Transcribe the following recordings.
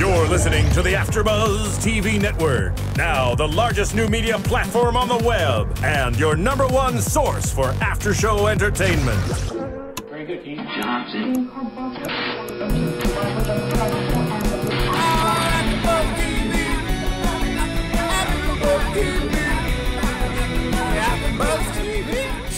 You're listening to the AfterBuzz TV Network, now the largest new media platform on the web, and your #1 source for after-show entertainment. Very good, Keith. Johnson.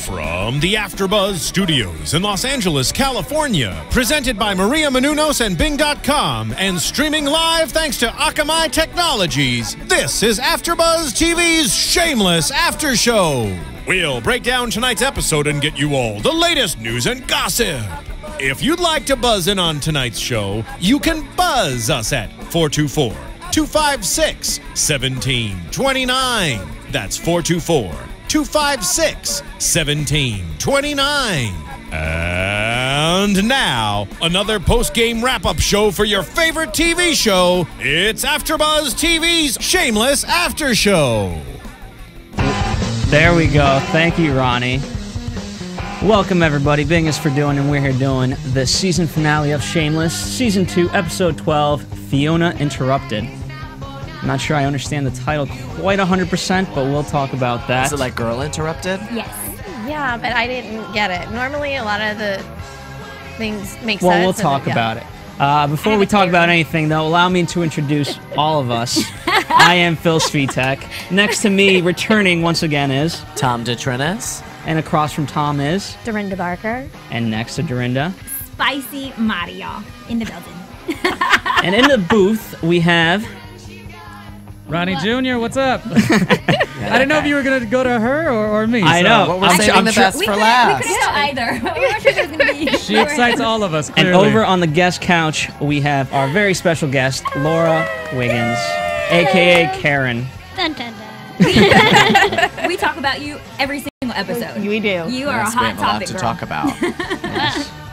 From the AfterBuzz Studios in Los Angeles, California, presented by Maria Menounos and Bing.com, and streaming live thanks to Akamai Technologies, this is AfterBuzz TV's Shameless After Show. We'll break down tonight's episode and get you all the latest news and gossip. If you'd like to buzz in on tonight's show, you can buzz us at 424-256-1729. That's 424-256-1729. And now, another post-game wrap-up show for your favorite TV show. It's AfterBuzz TV's Shameless After Show. There we go. Thank you, Ronnie. Welcome, everybody. Bing is for doing, and we're here doing the season finale of Shameless, Season 2, Episode 12, Fiona Interrupted. I'm not sure I understand the title quite 100%, but we'll talk about that. Is it like Girl Interrupted? Yes. Yeah, but I didn't get it. Normally, a lot of the things make sense. Well, we'll talk about it. Before we talk about anything, though, allow me to introduce all of us. I am Phil Svitek. Next to me, returning once again, is Tom DeTrinis. And across from Tom is Dorinda Barker. And next to Dorinda, Spicy Mario in the building. And in the booth, we have Ronnie Jr., what's up? I didn't know if you were going to go to her or me. I know. Well, we're saving the best for last. We couldn't go either. We weren't sure it was going to be. She excites all of us, clearly. And over on the guest couch, we have our very special guest, Laura Wiggins, a.k.a. Karen. Dun, dun, dun. We talk about you every single episode. We do. You are Yes, a we hot have a lot topic, to girl. talk about.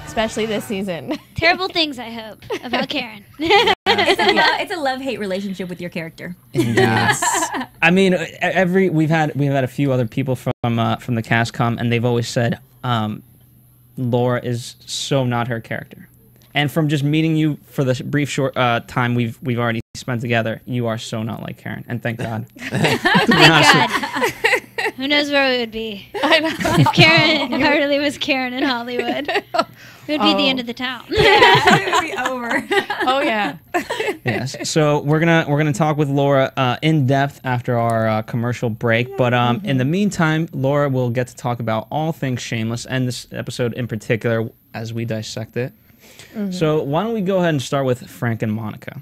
Especially this season. Terrible things, I hope, about Karen. It's a love-hate relationship with your character. Yes. I mean, we've had a few other people from the cast come, and they've always said Laura is so not her character. And from just meeting you for the brief short time we've already spent together, you are so not like Karen. And thank God. Thank God. Who knows where we would be? I know. If I really was Karen in Hollywood, it would be the end of the town. Yeah, it would be over. Oh yeah. Yes. So we're gonna talk with Laura in depth after our commercial break. But in the meantime, Laura will get to talk about all things Shameless and this episode in particular as we dissect it. So why don't we go ahead and start with Frank and Monica?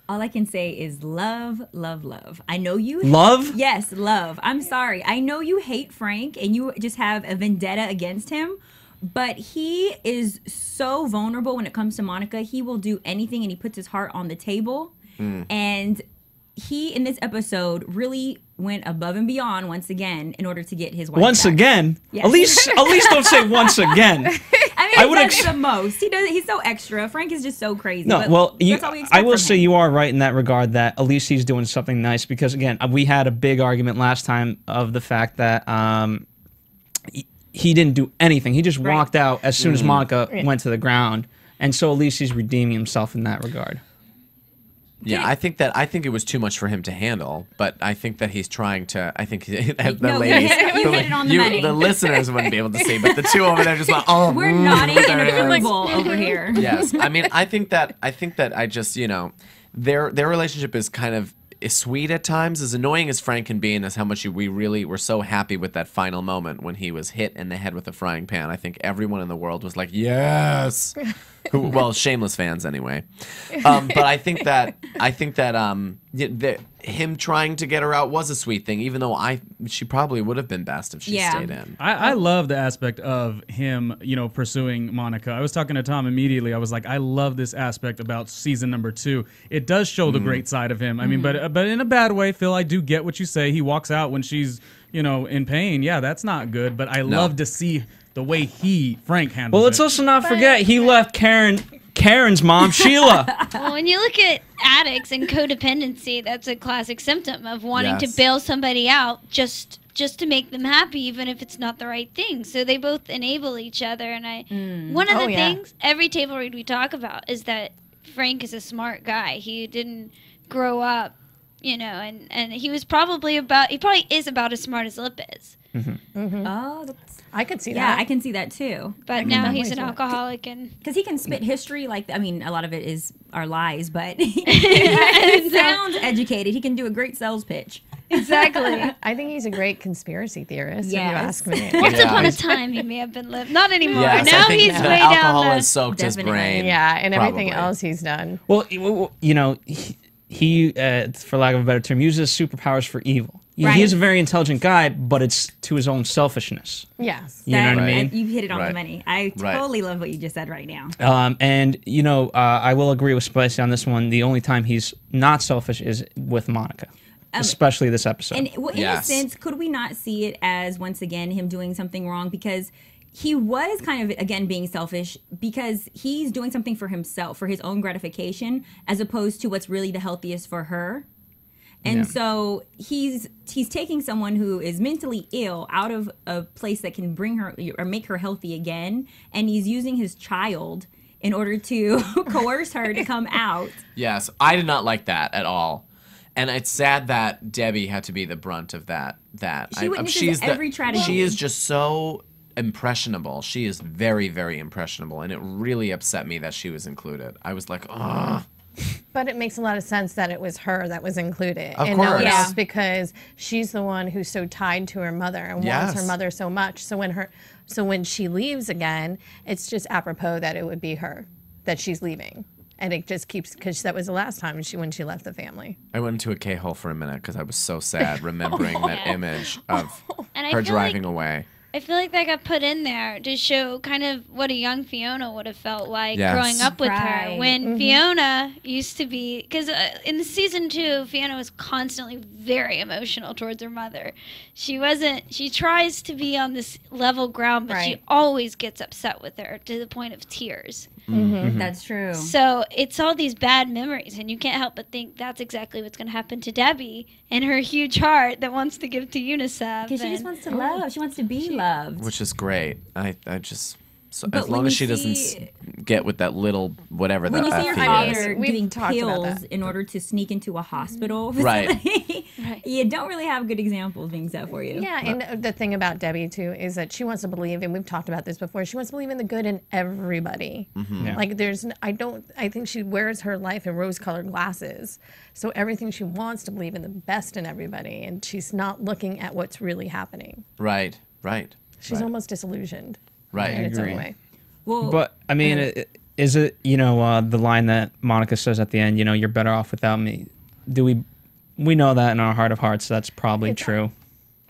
All I can say is love, love, love. I know you... Love? Yes, love. I'm sorry. I know you hate Frank and you just have a vendetta against him, but he is so vulnerable when it comes to Monica. He will do anything and he puts his heart on the table. And he, in this episode, really went above and beyond once again in order to get his wife Once back. again? Yes. At least don't say once again. I mean, he does the most. He's so extra. Frank is just so crazy. No, but well, that's all we expect I will from say him. you are right in that regard that at least he's doing something nice because, again, we had a big argument last time of the fact that he didn't do anything. He just walked out as soon as Monica went to the ground. And so at least he's redeeming himself in that regard. Yeah, I think it was too much for him to handle, but I think that he's trying to. I think the No, ladies, you hit it on the money. the listeners wouldn't be able to see, but the two over there just like, oh, We're nodding in there it is. approval over here. Yes, I mean, I think that I just their relationship is kind of sweet at times, as annoying as Frank can be, and as how much we really were so happy with that final moment when he was hit in the head with a frying pan. I think everyone in the world was like, yes. Well, Shameless fans anyway. But I think that him trying to get her out was a sweet thing, even though she probably would have been best if she stayed in. I love the aspect of him, pursuing Monica. I was talking to Tom immediately. I was like, I love this aspect about season number 2. It does show the great side of him. I mean, but in a bad way, Phil, I do get what you say. He walks out when she's, in pain. Yeah, that's not good. But I love to see the way Frank handles it. Well, let's also not forget he left Karen's mom, Sheila. Well, when you look at addicts and codependency, that's a classic symptom of wanting to bail somebody out just to make them happy, even if it's not the right thing. So they both enable each other. And one of the things every table read we talk about is that Frank is a smart guy. He didn't grow up, you know, and he was probably is about as smart as Lip is. Oh, I could see yeah, that. I can see that too. But now he's an alcoholic, and because he can spit history, like, I mean, a lot of it are lies, but he sounds educated. He can do a great sales pitch. exactly. I think he's a great conspiracy theorist, if you Yes. ask me. Once upon a time, he may have been Lip. Not anymore. Yes, now I think he's the way alcohol down has soaked his Definitely. brain. Yeah, and everything probably. else he's done. Well, you know, he for lack of a better term, uses superpowers for evil. Yeah, Right. He is a very intelligent guy, but it's to his own selfishness. Yes. You know what I mean? You hit it on the Right. money. I Right. totally love what you just said right now. And, you know, I will agree with Spicy on this one. The only time he's not selfish is with Monica, especially this episode. And well, in Yes. a sense, could we not see it as, once again, him doing something wrong? Because he was kind of, again, being selfish because he's doing something for himself, for his own gratification, as opposed to what's really the healthiest for her. And so he's taking someone who is mentally ill out of a place that can bring her or make her healthy again, and he's using his child in order to coerce her to come out. Yes, I did not like that at all. And it's sad that Debbie had to be the brunt of that. She witnesses every tragedy. She is just so impressionable. She is very, very impressionable, and it really upset me that she was included. I was like, ugh. But it makes a lot of sense that it was her that was included. Of and course. no one Yeah. else, because she's the one who's so tied to her mother and wants Yes. her mother so much. So when she leaves again, it's just apropos that it would be her that she's leaving. And it just keeps, because that was the last time when she left the family. I went into a K-hole for a minute because I was so sad remembering that image of And I her feel driving like- away. I feel like that got put in there to show kind of what a young Fiona would have felt like Yes. growing up with her. Right. When Fiona used to be, because in the season 2, Fiona was constantly very emotional towards her mother. She tries to be on this level ground, but she Right. always gets upset with her to the point of tears. That's true. So it's all these bad memories, and you can't help but think that's exactly what's going to happen to Debbie and her huge heart that wants to give to UNICEF. Because she just and- wants to love. She wants to be loved. Which is great. I just, so, But as long when as you she doesn't see- get with that little whatever When that you see your fee is. father We've giving talked about pills that. in order to sneak into a hospital Right. facility, you don't really have good examples being set for you. Yeah, and the thing about Debbie, too, is that she wants to believe, and we've talked about this before, she wants to believe in the good in everybody. Yeah. Like, I think she wears her life in rose-colored glasses. So everything she wants to believe in the best in everybody, and she's not looking at what's really happening. Right. She's almost disillusioned Right. in its own agree. way. Well, But, I mean, is it, you know, the line that Monica says at the end, you know, you're better off without me. We know that in our heart of hearts, that's probably true.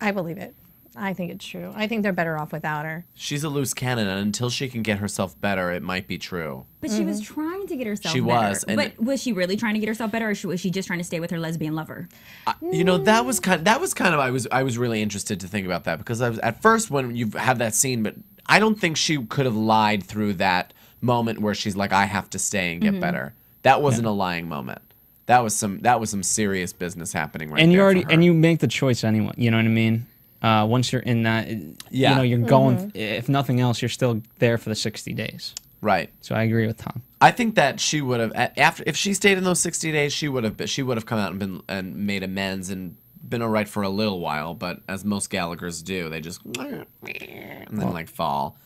I believe it. I think it's true. I think they're better off without her. She's a loose cannon, and until she can get herself better, it might be true. but she was trying to get herself She better. was, and- But was she really trying to get herself better, or was she just trying to stay with her lesbian lover? You know, that was kind of I was really interested to think about that, because I was at first when you have that scene, but I don't think she could have lied through that moment where she's like, I have to stay and get better. That wasn't a lying moment. That was some serious business happening right And you there already for her. and you make the choice anyway. You know what I mean? Once you're in that, Yeah. you know, you're going. If nothing else, you're still there for the 60 days. Right. So I agree with Tom. I think that she would have if she stayed in those 60 days, she would have come out and made amends and been all right for a little while. But as most Gallaghers do, they just and then like fall.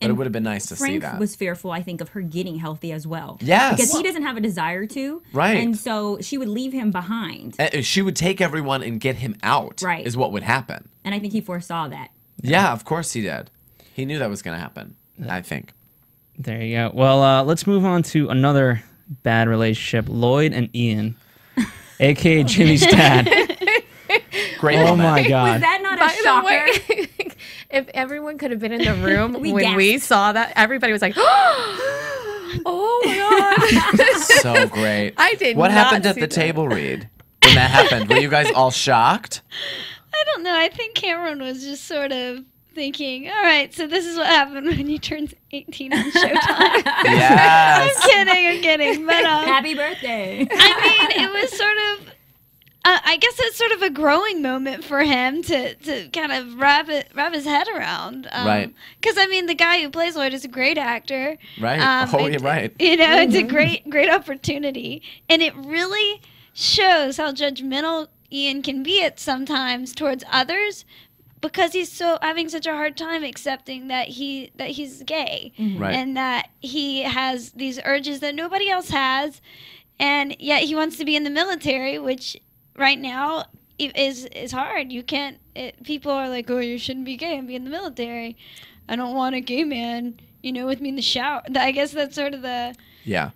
But it would have been nice to see Frank that. was fearful, I think, of her getting healthy as well. Yes. Because he doesn't have a desire to. Right. And so she would leave him behind. She would take everyone and get him out. Right. Is what would happen. And I think he foresaw that. Yeah, of course he did. He knew that was going to happen. I think. There you go. Well, let's move on to another bad relationship: Lloyd and Ian, aka Jimmy's dad. Great. Oh moment. my God. Was that not By a the shocker? way, if everyone could have been in the room We when we gasped. saw that, everybody was like, oh my God. So great. I did What not happened at see the that. table read when that happened? Were you guys all shocked? I don't know. I think Cameron was just sort of thinking, all right, so this is what happened when you turned 18 on Showtime. Yes. I'm kidding. But Happy birthday. I mean, it was sort of, I guess it's sort of a growing moment for him to kind of wrap his head around. Right. Because I mean, the guy who plays Lloyd is a great actor. Right. Right. You know, it's a great opportunity, and it really shows how judgmental Ian can be at sometimes towards others, because he's having such a hard time accepting that he's gay, Right. and that he has these urges that nobody else has, and yet he wants to be in the military, which right now is hard. You can't. People are like, "Oh, you shouldn't be gay and be in the military." I don't want a gay man, with me in the shower. I guess that's sort of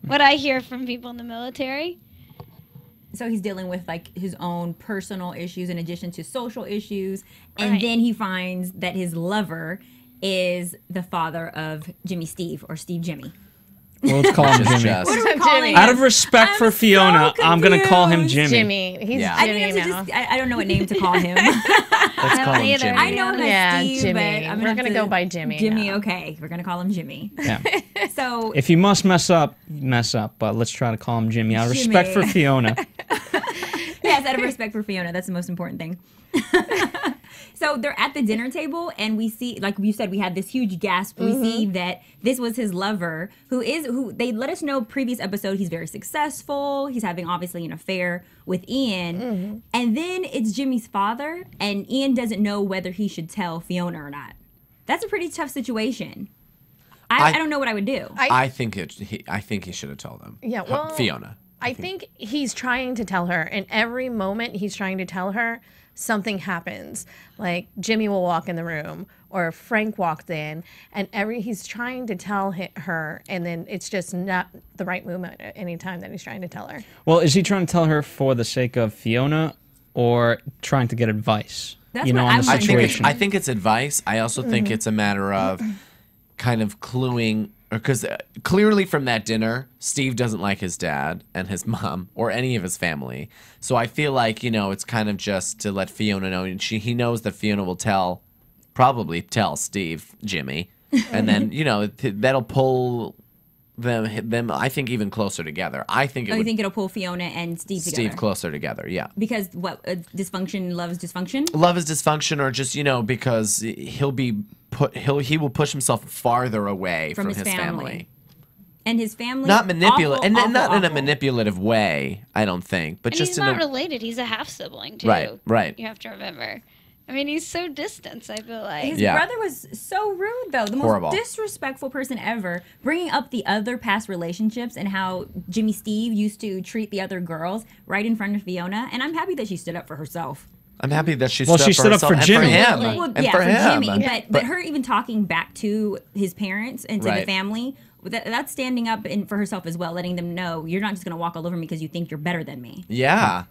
what I hear from people in the military. So he's dealing with like his own personal issues in addition to social issues, and then he finds that his lover is the father of Jimmy Steve, or Steve Jimmy. Well, let's call him Jimmy. What are we calling him? Out of respect for Fiona, I'm going to call him Jimmy. Jimmy. He's Jimmy now. I don't know what name to call him. Let's call him Jimmy. I know him as Steve, Jimmy. but We're going to go by Jimmy. Jimmy, now. okay. We're going to call him Jimmy. Yeah. So if you must mess up, mess up. But let's try to call him Jimmy. Out of respect for Fiona. Yes, out of respect for Fiona. That's the most important thing. So they're at the dinner table, and we see, like you said, we had this huge gasp. We see that this was his lover, who they let us know previous episode he's very successful. He's having obviously an affair with Ian, and then it's Jimmy's father, and Ian doesn't know whether he should tell Fiona or not. That's a pretty tough situation. I don't know what I would do. I think he should have told him. Yeah, well, Fiona. I think he's trying to tell her, and every moment he's trying to tell her, something happens. Like Jimmy will walk in the room, or Frank walked in, and he's trying to tell her, and then it's just not the right moment at any time that he's trying to tell her. Well, is he trying to tell her for the sake of Fiona, or trying to get advice? That's on the situation. I think it's advice. I also think it's a matter of kind of cluing, because clearly from that dinner, Steve doesn't like his dad and his mom or any of his family. So I feel like, it's kind of just to let Fiona know, and he knows that Fiona will probably tell Jimmy, and then, that'll pull them, I think, even closer together. I think you think it'll pull Fiona and Steve together? Steve closer together, yeah. Because dysfunction loves dysfunction? Love is dysfunction, or just, because he will push himself farther away from his family. And his family, not manipulate, and not awful. in a manipulative way, I don't think, but And just he's not related. He's a half sibling too. Right. You have to remember. I mean, he's so distant, I feel like. His brother was so rude, though. The Horrible. most disrespectful person ever. Bringing up the other past relationships and how Jimmy Steve used to treat the other girls right in front of Fiona. And I'm happy that she stood up for herself. I'm happy that she stood up for Jimmy. And for him. Well, and yeah, for him. Jimmy. But her even talking back to his parents and to the family, that's standing up for herself as well, letting them know, you're not just going to walk all over me because you think you're better than me. Yeah.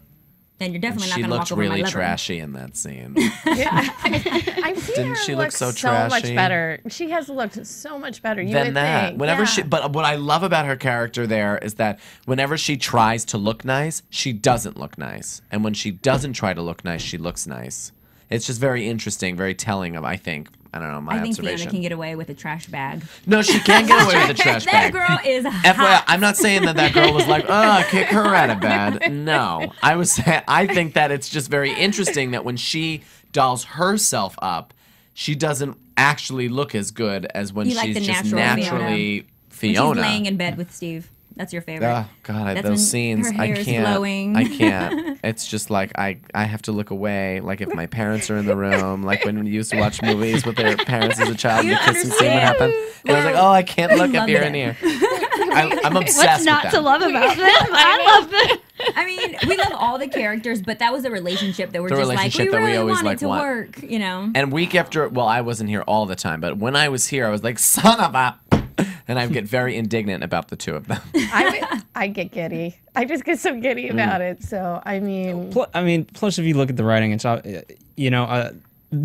Then you're definitely not going to walk over my She lover. looked really trashy in that scene. I've seen Didn't her she look look so much trashy? better. She has looked so much better. You Than would that. think. Whenever yeah. but what I love about her character there is that whenever she tries to look nice, she doesn't look nice. And when she doesn't try to look nice, she looks nice. It's just very interesting, very telling of, I think, my I think observation. Fiona can get away with a trash bag. No, she can't get away with a trash That bag. girl is FYI, hot. I'm not saying that girl was like, kick her out of bed. No. I think that it's just very interesting that when she dolls herself up, she doesn't actually look as good as when You like she's the just natural naturally When Fiona. she's laying in bed with Steve. That's your favorite. Oh God, That's when those scenes! her hair I is can't. flowing. I can't. It's just like I have to look away. Like if my parents are in the room, like when we used to watch movies with their parents as a child, You you kiss and see what understand. happened. And I was like, oh, I can't look if Love you're it. in here. I'm obsessed What's with not them. to love about them? I love them. I mean, we love all the characters, but that was a relationship that we're The just like, relationship we that we really always, wanted like, to want. work, you know? And week after, well, I wasn't here all the time, but when I was here, I was like, son of a. And I get very indignant about the two of them. I get giddy. I just get so giddy about it. So I mean, Plus if you look at the writing, it's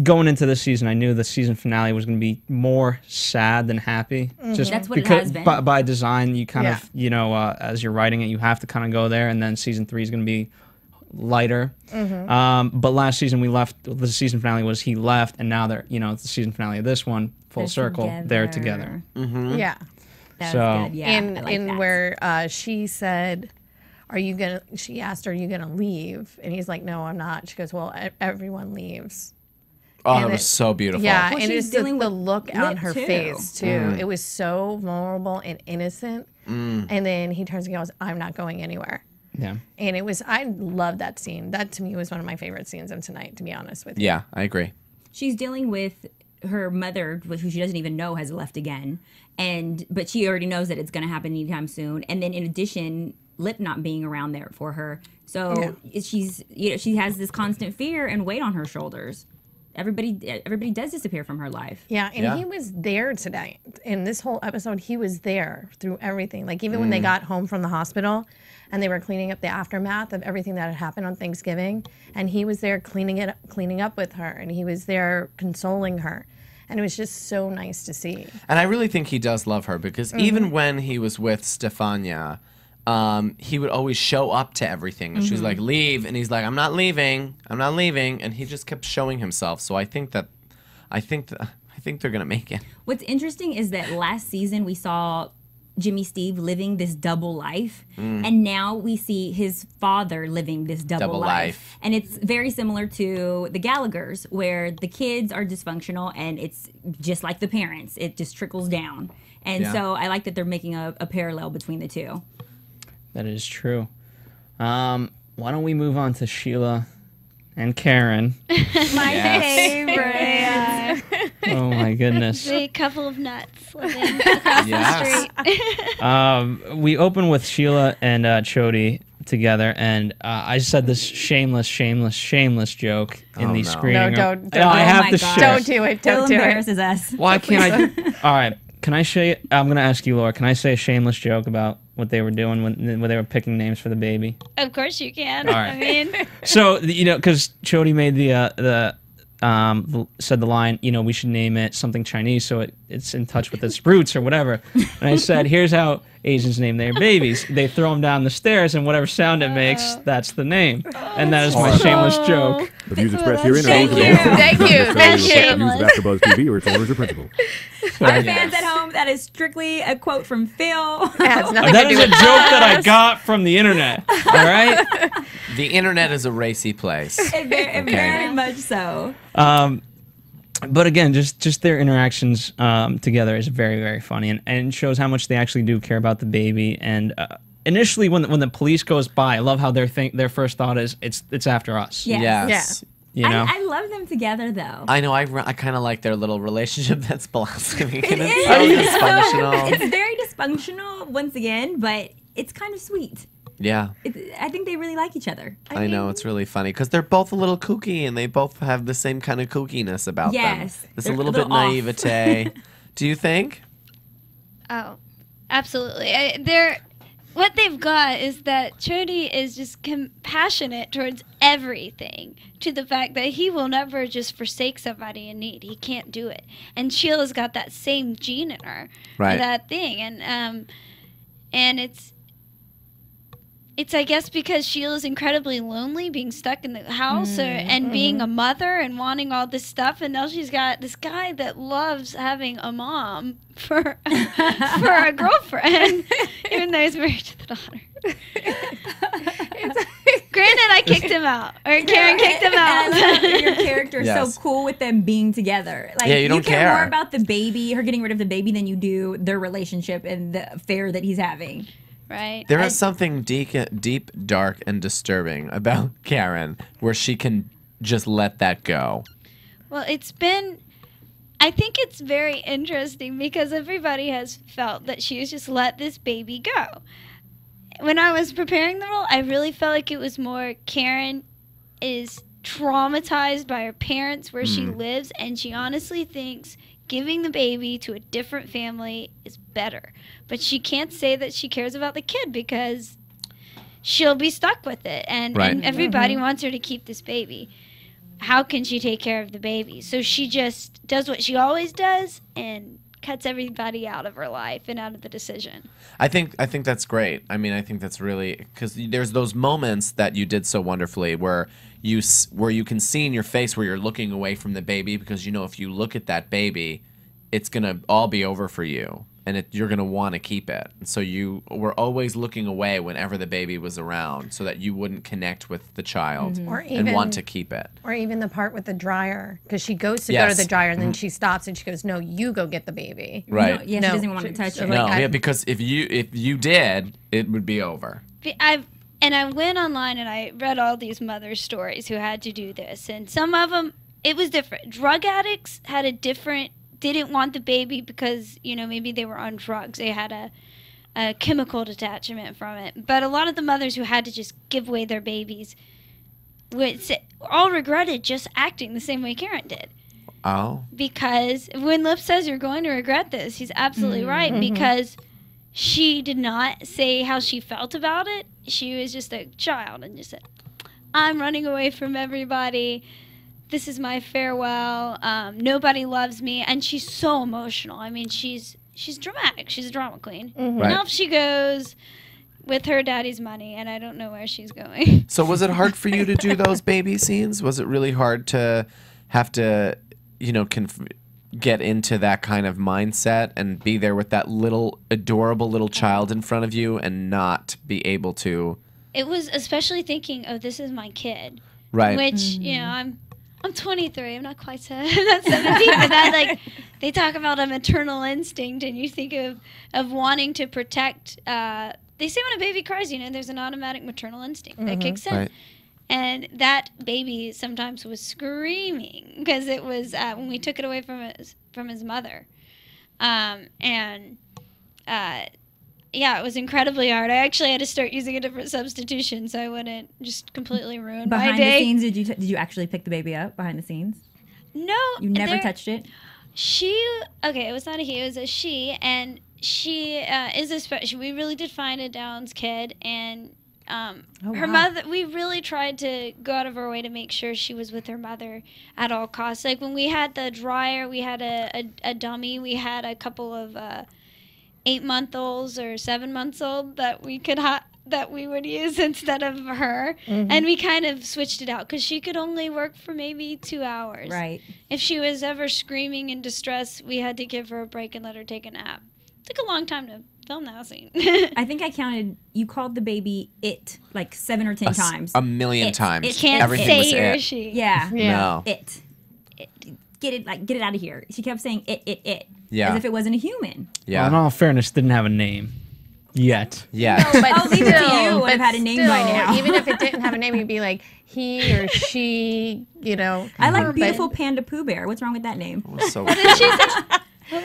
going into this season, I knew the season finale was going to be more sad than happy. Just That's what it because has been. by design, you kind Yeah. of as you're writing it, you have to kind of go there, and then season 3 is going to be lighter. But last season the season finale was he left, and now they're it's the season finale of this one, full They're circle, they're together. yeah. That So- was good. Yeah, I like in that. where she said, she asked, are you going to leave? And he's like, no, I'm not. She goes, well, everyone leaves. Oh, And that was so beautiful. Yeah, Well, and she's it's dealing the with look on lip, her too. face, too. It was so vulnerable and innocent. And then he turns and goes, I'm not going anywhere. Yeah. And I love that scene. That, to me, was one of my favorite scenes of tonight, to be honest with you. Yeah, I agree. She's dealing with her mother, who she doesn't even know has left again, but she already knows that it's going to happen anytime soon. And then in addition, Lip not being around there for her, so she has this constant fear and weight on her shoulders. Everybody does disappear from her life. Yeah, and he was there tonight. In this whole episode, he was there through everything. Like, even when they got home from the hospital and they were cleaning up the aftermath of everything that had happened on Thanksgiving, and he was there cleaning up with her, and he was there consoling her. And it was just so nice to see. And I really think he does love her, because even when he was with Stefania, he would always show up to everything. And she was like, leave. And he's like, I'm not leaving. And he just kept showing himself. So I think they're going to make it. What's interesting is that last season we saw Jimmy Steve living this double life, and now we see his father living this double life. And it's very similar to the Gallaghers, where the kids are dysfunctional and it's just like the parents. It just trickles down. And so I like that they're making a parallel between the two. That is true. Why don't we move on to Sheila and Karen? My favorite. Oh my goodness. The couple of nuts living across the street. We open with Sheila and Chody together, and I said this shameless joke in the screening. No, room. don't. I have to God. share. Don't do it. Phil Don't do it. embarrasses us. Why can't I? All right. Can I say? I'm gonna ask you, Laura. Can I say a shameless joke about what they were doing when they were picking names for the baby? Of course you can. All right. I mean, So because Chody made said the line, we should name it something Chinese so it's in touch with its roots or whatever. And I said, here's how Asians name their babies. They throw them down the stairs, and whatever sound it makes, that's the name. And that is my shameless joke. The views expressed herein are Thank those of you. the host Thank and you. necessarily Thank reflect you. the views of AfterBuzz TV or its owners or principals. Our fans at home, that is strictly a quote from Phil. It has nothing That to is do a with joke that I got from the internet. All right? The internet is a racy place. Very much so. But again, just their interactions together is very, very funny, and shows how much they actually do care about the baby. And initially, when the police goes by, I love how their first thought is it's after us. Yes. Yes. You know? I love them together, though. I know. I kind of like their little relationship that's blossoming. It And is. it's so dysfunctional. It's very dysfunctional, once again, but it's kind of sweet. Yeah. I think they really like each other. I know, it's really funny because they're both a little kooky and they both have the same kind of kookiness about Yes. them. It's a They're little a bit little off. naivete. Do you think? oh, absolutely. What they've got is that Chody is just compassionate towards everything, to the fact that he will never just forsake somebody in need. He can't do it. And Sheila's got that same gene in her, Right. that thing, and it's I guess because Sheila's incredibly lonely, being stuck in the house, and being a mother and wanting all this stuff, and now she's got this guy that loves having a mom for a girlfriend, even though he's married to the daughter. Granted, I kicked him out, or Karen kicked him And I out. love that your character is Yes. so cool with them being together. Like, Yeah, you don't care more care. about the baby, her getting rid of the baby, than you do their relationship and the affair that he's having. Right. There is something deep, dark, and disturbing about Karen where she can just let that go. Well, I think it's very interesting because everybody has felt that she's just let this baby go. When I was preparing the role, I really felt like it was more Karen is traumatized by her parents where she lives, and she honestly thinks giving the baby to a different family is better. But she can't say that she cares about the kid because she'll be stuck with it. And everybody wants her to keep this baby. How can she take care of the baby? So she just does what she always does and cuts everybody out of her life and out of the decision. I think that's great. I mean, I think that's really, because there's those moments that you did so wonderfully where you can see in your face where you're looking away from the baby, because you know if you look at that baby, it's gonna all be over for you. and you're going to want to keep it. And so you were always looking away whenever the baby was around so that you wouldn't connect with the child and want to keep it. Or even the part with the dryer, because she goes to go to the dryer and then she stops and she goes, "No, you go get the baby." Right. No, yeah, she doesn't want to touch it. No, yeah, because if you did, it would be over. I went online and I read all these mother stories who had to do this, and some of them it was different. Drug addicts had a different. Didn't want the baby because, you know, maybe they were on drugs. They had a chemical detachment from it. But a lot of the mothers who had to just give away their babies all regretted just acting the same way Karen did. Oh. Because when Lip says you're going to regret this, he's absolutely right. Because she did not say how she felt about it. She was just a child and just said, "I'm running away from everybody. This is my farewell. Nobody loves me," and she's so emotional. I mean, she's dramatic. She's a drama queen. Right. And off she goes with her daddy's money, and I don't know where she's going. So was it hard for you to do those baby scenes? Was it really hard to have to, you know, get into that kind of mindset and be there with that little adorable little child in front of you and not be able to? It was especially thinking, "Oh, this is my kid," Right. Which you know, I'm 23. I'm not quite I'm not 17, but that like they talk about a maternal instinct, and you think of wanting to protect. They say when a baby cries, you know, there's an automatic maternal instinct that kicks in, and that baby sometimes was screaming because it was when we took it away from his mother, yeah, it was incredibly hard. I actually had to start using a different substitution so I wouldn't just completely ruin my Behind day. the scenes, did you actually pick the baby up behind the scenes? No. You never touched it? It was not a he, it was a she, and she is a special. We really did find a Downs kid, and her mother, we really tried to go out of our way to make sure she was with her mother at all costs. Like when we had the dryer, we had a dummy, we had a couple of 8-month-olds or 7-month-old that we could that we would use instead of her, and we kind of switched it out because she could only work for maybe 2 hours. Right. If she was ever screaming in distress, we had to give her a break and let her take a nap. It took a long time to film that scene. I think I counted. You called the baby "it" like 7 or 10 times. A million times. It can't Everything say was he or it. she. Yeah. No. It. Get it out of here. She kept saying it. Yeah. As if it wasn't a human. Yeah. Well, in all fairness, didn't have a name yet. Yeah. No, but I'll leave it to you. still- Would have but had a name by still, now. Even if it didn't have a name, you'd be like he or she, you know. I like but- Beautiful Panda Pooh Bear. What's wrong with that name? So What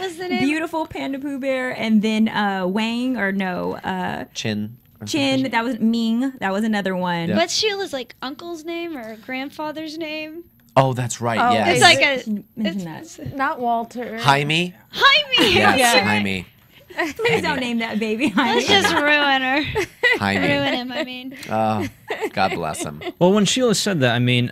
was the name? Beautiful Panda Pooh Bear, and then Wang or no Chin. Chin. That was Ming. That was another one. Yeah. What's Sheila's like uncle's name or grandfather's name? Oh, that's right. Oh, Yes. It's like a Mention that. Not Walter. Jaime. Jaime. Yes, Yeah. Jaime. Please don't name that baby. Let's just ruin her. Jaime. Ruin him. I mean. Oh, God bless him. Well, when Sheila said that, I mean,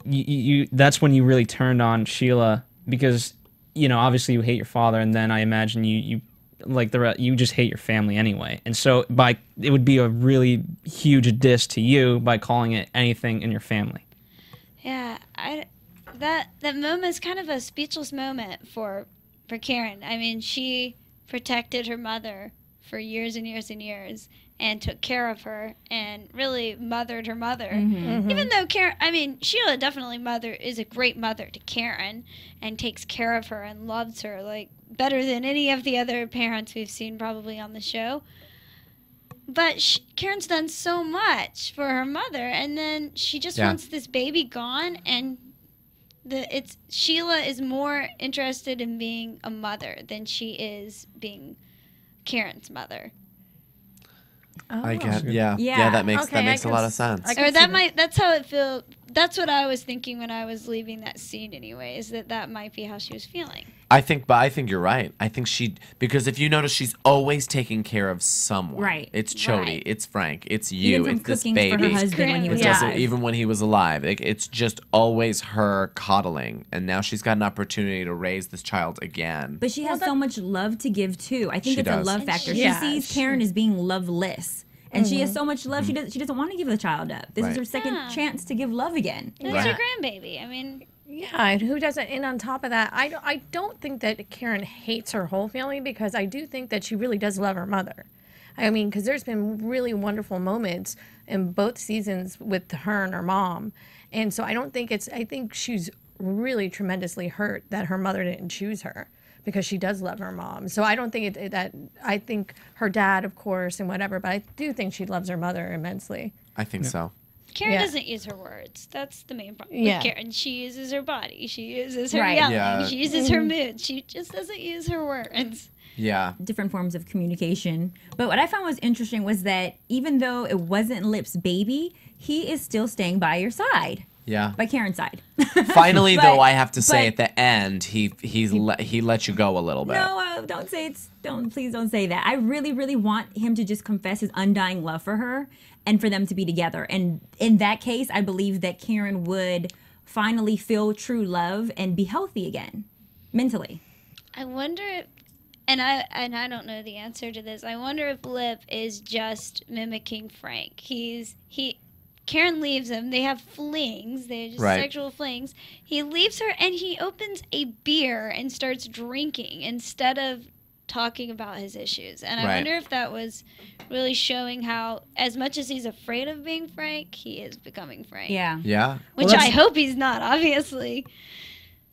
you that's when you really turned on Sheila because, you know, obviously you hate your father, and then I imagine you like you just hate your family anyway, and so it would be a really huge diss to you by calling it anything in your family. Yeah, that moment's kind of a speechless moment for Karen. I mean, she protected her mother for years and years and years and took care of her and really mothered her mother. Even though Sheila definitely is a great mother to Karen and takes care of her and loves her like better than any of the other parents we've seen probably on the show. But Karen's done so much for her mother, and then she just wants this baby gone, and Sheila is more interested in being a mother than she is being Karen's mother. I get, yeah, that makes a lot of sense. Or that's how it feels. That's what I was thinking when I was leaving that scene. Anyway, is that might be how she was feeling. I think you're right. I think because if you notice, she's always taking care of someone. Right. It's Jody. Right. It's Frank. It's you. Even It's this cooking baby. for her husband when he was alive. Even when he was alive, it's just always her coddling. And now she's got an opportunity to raise this child again. But she has so much love to give too. I think She it's does. a love factor. She Yeah. sees Karen as being loveless. And she has so much love. She doesn't want to give the child up. This is Right. her second chance to give love again. That's your grandbaby. I mean, Yeah, and who doesn't? And on top of that, I don't think that Karen hates her whole family, because I do think that she really does love her mother. I mean, because there's been really wonderful moments in both seasons with her and her mom. And so I don't think I think she's really tremendously hurt that her mother didn't choose her, because she does love her mom. So I don't think I think her dad, of course, and whatever, but I do think she loves her mother immensely. I think so. Karen doesn't use her words. That's the main problem. Yeah. With Karen, she uses her body. She uses her Right. yelling. Yeah. She uses her mood. She just doesn't use her words. Yeah. Different forms of communication. But what I found was interesting was that even though it wasn't Lip's baby, he is still staying by your side. Yeah. By Karen's side. Finally, But- though, I have to say but- at the end, he let you go a little bit. No, don't say please don't say that. I really, really want him to just confess his undying love for her and for them to be together. And in that case, I believe that Karen would finally feel true love and be healthy again, mentally. I wonder if, and I don't know the answer to this. I wonder if Lip is just mimicking Frank. Karen leaves him. They have flings. They're just Right. sexual flings. He leaves her and he opens a beer and starts drinking instead of talking about his issues. And I Right. wonder if that was really showing how, as much as he's afraid of being Frank, he is becoming Frank. Yeah. Yeah. Which I hope he's not, obviously.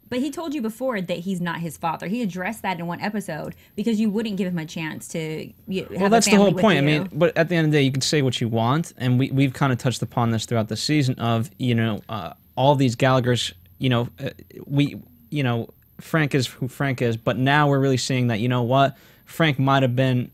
But he told you before that he's not his father. He addressed that in one episode because you wouldn't give him a chance to have Well, that's a the family whole with point. I you. mean, but at the end of the day, you can say what you want, and we've kind of touched upon this throughout the season of, all these Gallaghers, Frank is who Frank is, but now we're really seeing that, you know what, Frank might have been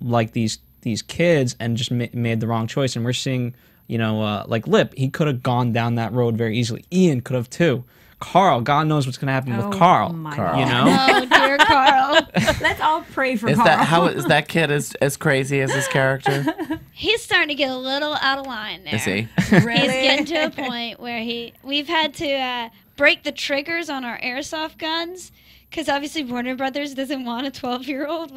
like these kids and just made the wrong choice, and we're seeing, like Lip, he could have gone down that road very easily. Ian could have too. Carl, God knows what's going to happen with Carl. Carl. You know? Oh, dear Carl. Let's all pray for Is Carl. is that kid as crazy as his character? He's starting to get a little out of line there. Is he? He's getting to a point where we've had to break the triggers on our airsoft guns, because obviously Warner Brothers doesn't want a 12-year-old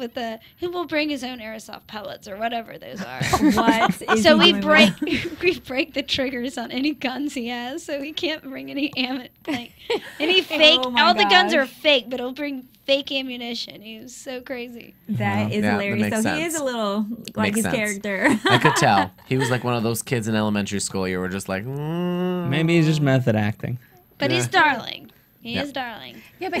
who will bring his own airsoft pellets or whatever those are. What is So he we doing we break the triggers on any guns he has, so he can't bring any any fake. Oh my all the guns gosh. are fake, but he'll bring fake ammunition. He was so crazy. That is Yeah, that hilarious. makes So he sense. is a little like Makes his sense. character. I could tell. He was like one of those kids in elementary school. You were just like, Maybe he's just method acting. But he's darling. He Yeah. is darling. Yeah, but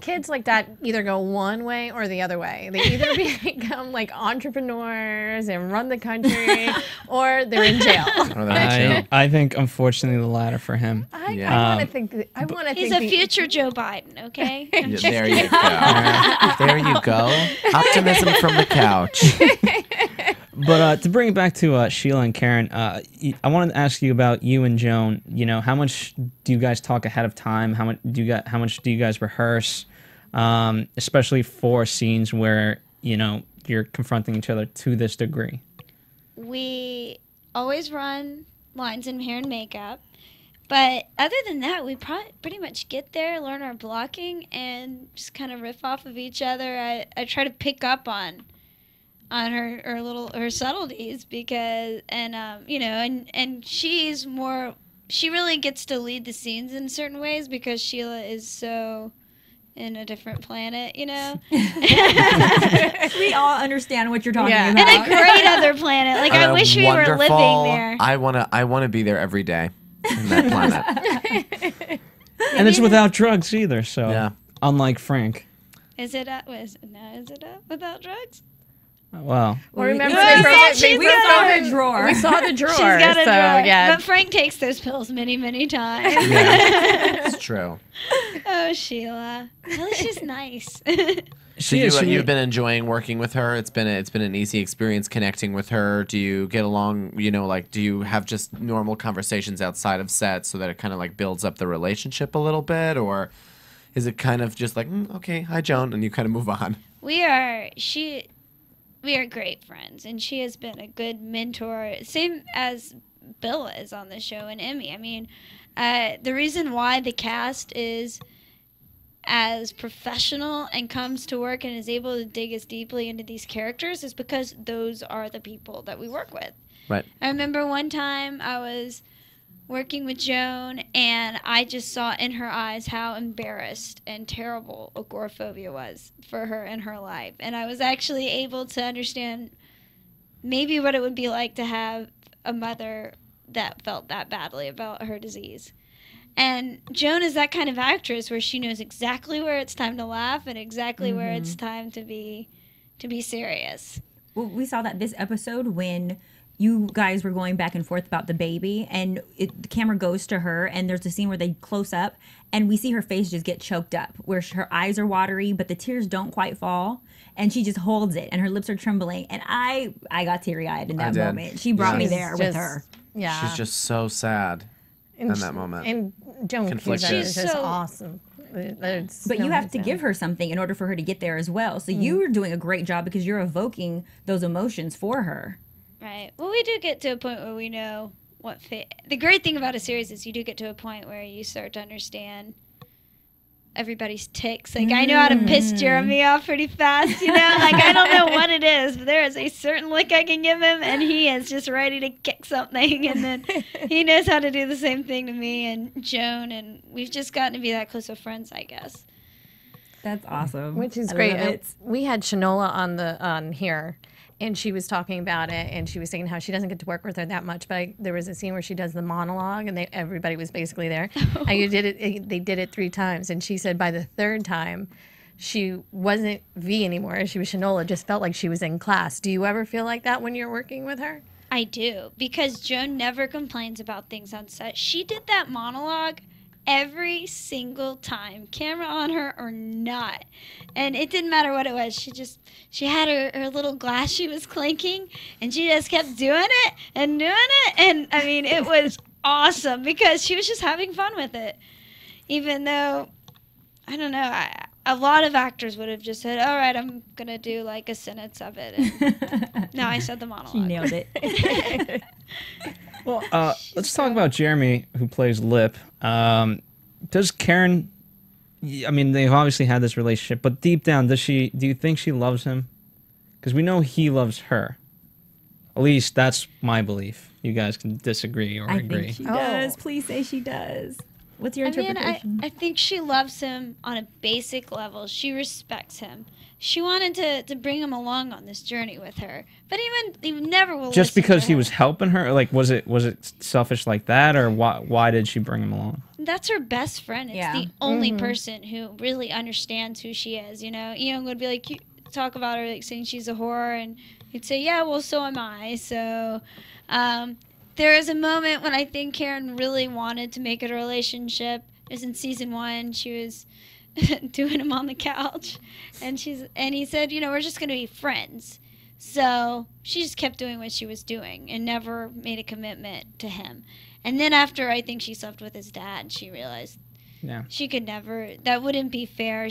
kids like that either go one way or the other way. They either become like entrepreneurs and run the country, or they're in jail. Or that I think, unfortunately, the latter for him. I Yeah. want to think. I want to He's think. a future Joe Biden, okay? Yeah, there you go. There you go. Optimism from the couch. But to bring it back to Sheila and Karen, I wanted to ask you about you and Joan. How much do you guys talk ahead of time? How much do you guys rehearse, especially for scenes where you're confronting each other to this degree? We always run lines in hair and makeup. But other than that, we pretty much get there, learn our blocking, and just kind of riff off of each other. I try to pick up on her subtleties, because and she really gets to lead the scenes in certain ways because Sheila is so in a different planet, We all understand what you're talking Yeah. about. in a great other planet. Like I wish we were living there. I wanna be there every day in that planet. And it's without drugs either. So Yeah. unlike Frank. Is it without drugs? Well, Well, remember We they broke said it- she they was broke on open- her drawer. We saw the drawer. She's got a so, drug. yeah. But Frank takes those pills many, many times. It's true. Oh, Sheila. At least she's nice. So you've been enjoying working with her. It's been an easy experience connecting with her. Do you get along? Do you have just normal conversations outside of set so that it kind of like builds up the relationship a little bit, or is it kind of just like okay, hi Joan, and you kind of move on? We are great friends, and she has been a good mentor. Same as Bill is on the show, and Emmy. I mean, the reason why the cast is as professional and comes to work and is able to dig as deeply into these characters is because those are the people that we work with. Right. I remember one time I was working with Joan, and I just saw in her eyes how embarrassed and terrible agoraphobia was for her in her life. And I was actually able to understand maybe what it would be like to have a mother that felt that badly about her disease. And Joan is that kind of actress where she knows exactly where it's time to laugh and exactly where it's time to be serious. Well, we saw that this episode when you guys were going back and forth about the baby, and the camera goes to her, and there's a scene where they close up, and we see her face just get choked up, where her eyes are watery, but the tears don't quite fall, and she just holds it, and her lips are trembling, and I got teary-eyed in that moment. She brought me there with her. Yeah. She's just so sad in that moment. And Joan Cusack is just awesome. But you have to give her something in order for her to get there as well. So you are doing a great job because you're evoking those emotions for her. Right. Well, we do get to a point where we know what fit. The great thing about a series is you do get to a point where you start to understand everybody's ticks. Like, I know how to piss Jeremy off pretty fast, you know? Like, I don't know what it is, but there is a certain look I can give him, and he is just ready to kick something. And then he knows how to do the same thing to me and Joan, and we've just gotten to be that close of friends, I guess. That's awesome. Which is great. We had Shanola on here, and she was talking about it, and she was saying how she doesn't get to work with her that much. But there was a scene where she does the monologue, and everybody was basically there. And you did it. They did it 3 times, and she said by the 3rd time, she wasn't V anymore. She was Shanola. Just felt like she was in class. Do you ever feel like that when you're working with her? I do, because Joan never complains about things on set. She did that monologue every single time, camera on her or not, and it didn't matter what it was. She had her little glass she was clinking, and she just kept doing it, and I mean, it was awesome because she was just having fun with it, even though, I don't know, a lot of actors would have just said, all right, I'm gonna do like a sentence of it, and now I said the monologue. She nailed it. Well, let's talk about Jeremy, who plays Lip. Does Karen? I mean, they've obviously had this relationship, but deep down, do you think she loves him? Because we know he loves her. At least that's my belief. You guys can disagree or agree. I think she does. Please say she does. What's your interpretation? I think she loves him on a basic level. She respects him. She wanted to bring him along on this journey with her, but he never will. Just because he was helping her, like was it selfish like that, or why did she bring him along? That's her best friend. It's the only person who really understands who she is. You know, Ian would be like, talk about her like saying she's a whore, and he'd say, yeah, well, so am I. So there is a moment when I think Karen really wanted to make it a relationship. It was in season 1. She was doing him on the couch, and he said, you know, we're just going to be friends. So she just kept doing what she was doing and never made a commitment to him. And then after I think she slept with his dad, she realized she could never, that wouldn't be fair.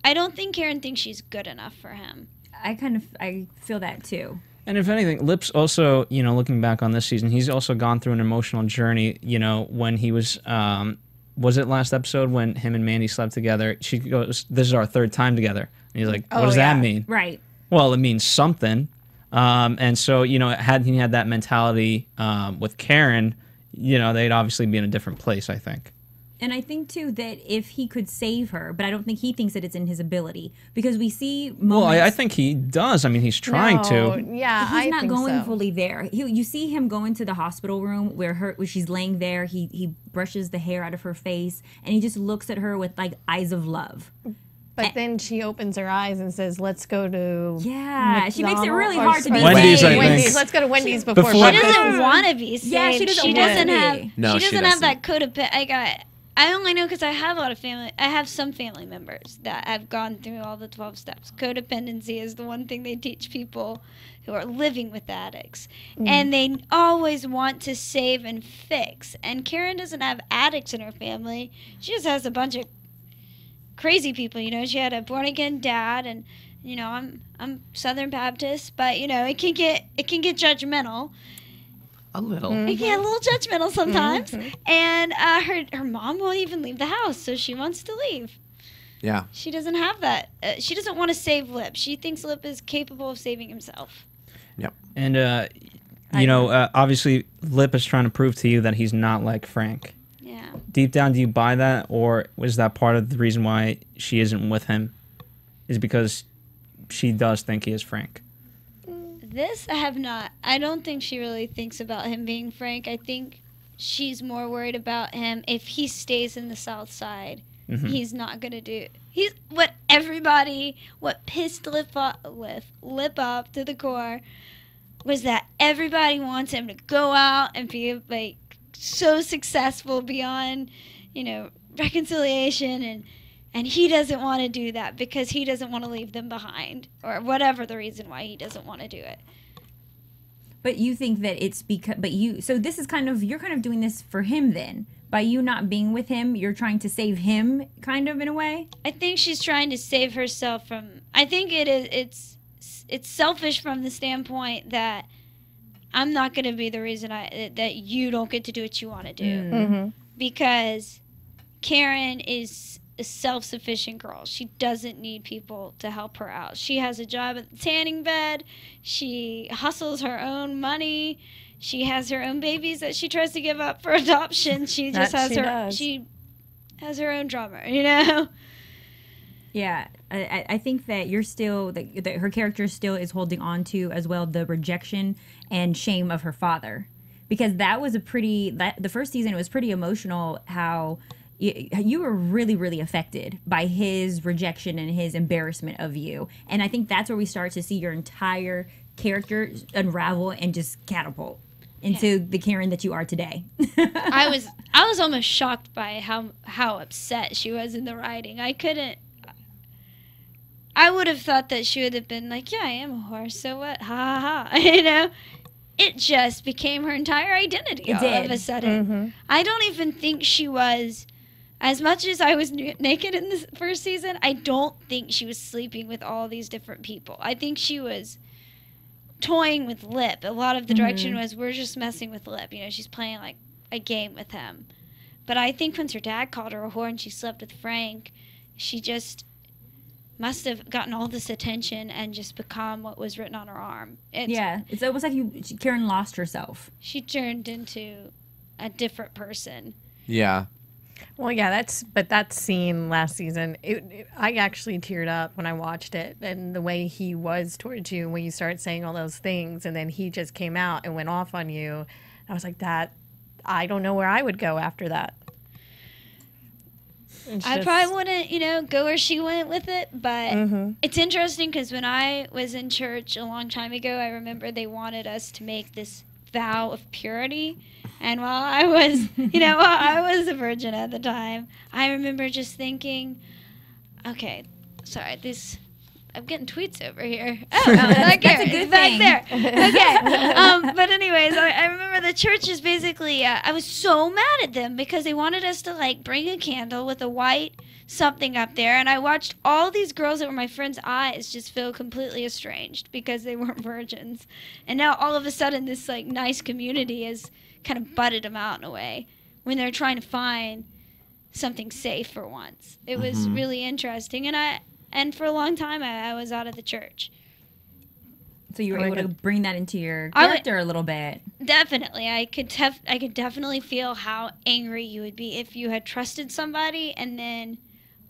I don't think Karen thinks she's good enough for him. I feel that too. And if anything, Lip's also, you know, looking back on this season, he's also gone through an emotional journey, you know, when he was it last episode when him and Mandy slept together? She goes, this is our 3rd time together. And he's like, what does that mean? Right. Well, it means something. And so, you know, had he had that mentality with Karen, you know, they'd obviously be in a different place, I think. And I think, too, that if he could save her, but I don't think he thinks that it's in his ability. Because we see moments... Well, I think he does. I mean, he's trying to. Yeah, He's not going fully there. You see him go into the hospital room where she's laying there. He brushes the hair out of her face, and he just looks at her with, like, eyes of love. But then she opens her eyes and says, let's go to McDonald's. She makes it really hard to be Wendy's, I think. Wendy's. Let's go to Wendy's before She doesn't want to be saved. Yeah, she doesn't have that codependent. I only know because I have a lot of family. I have some family members that have gone through all the 12 steps. Codependency is the one thing they teach people who are living with addicts. And they always want to save and fix. And Karen doesn't have addicts in her family. She just has a bunch of crazy people. You know, she had a born-again dad, and, you know, I'm Southern Baptist, but, you know, it can get judgmental. A little. It can get a little judgmental sometimes. And her mom won't even leave the house, so she wants to leave. Yeah. She doesn't have that. She doesn't want to save Lip. She thinks Lip is capable of saving himself. Yep. And You know, obviously, Lip is trying to prove to you that he's not like Frank. Yeah. Deep down, do you buy that, or was that part of the reason why she isn't with him? Is because she does think he is Frank? This I have not. I don't think she really thinks about him being Frank. I think she's more worried about him. If he stays in the South Side, he's not gonna do. He's what pissed Lip off to the core was that everybody wants him to go out and be like so successful beyond, reconciliation, and he doesn't want to do that because he doesn't want to leave them behind, or whatever the reason why he doesn't want to do it. But you think that it's because, so this is you're kind of doing this for him then. By you not being with him, you're trying to save him, kind of, in a way? I think she's trying to save herself from, I think it's selfish from the standpoint that I'm not going to be the reason that you don't get to do what you want to do. Because Karen is a self-sufficient girl. She doesn't need people to help her out. She has a job at the tanning bed. She hustles her own money. She has her own babies that she tries to give up for adoption. She just has her own drummer, Yeah, I think that you're still that her character still is holding on to as well the rejection and shame of her father, because that was the first season, it was pretty emotional how you were really, really affected by his rejection and his embarrassment of you. And I think that's where we start to see your entire character unravel and just catapult into the Karen that you are today. I was almost shocked by how upset she was in the writing. I would have thought that she would have been like, yeah, I am a whore, so what? Ha ha ha. It just became her entire identity all of a sudden. I don't even think she was, as much as I was naked in the first season, I don't think she was sleeping with all these different people. I think she was toying with Lip. A lot of the direction was, we're just messing with Lip. She's playing like a game with him. But I think once her dad called her a whore and she slept with Frank, she just must have gotten all this attention and just become what was written on her arm. It's almost like Karen lost herself. She turned into a different person. Yeah. Well, yeah, that scene last season, I actually teared up when I watched it, and the way he was towards you when you started saying all those things, and then he just came out and went off on you. I was like, I don't know where I would go after that. I probably wouldn't, go where she went with it, but it's interesting because when I was in church a long time ago, I remember they wanted us to make this vow of purity. And while I was, while I was a virgin at the time, I remember just thinking, okay, sorry, I'm getting tweets over here. Oh, that's a good back there. Okay. But anyways, I remember the church is basically, I was so mad at them because they wanted us to bring a candle with a white something up there. And I watched all these girls that were my friends' eyes just feel completely estranged because they weren't virgins. And now all of a sudden this nice community has kind of butted them out in a way when they're trying to find something safe for once. It was really interesting. And for a long time, I was out of the church. So you were able to bring that into your character a little bit. Definitely. I could definitely feel how angry you would be if you had trusted somebody, and then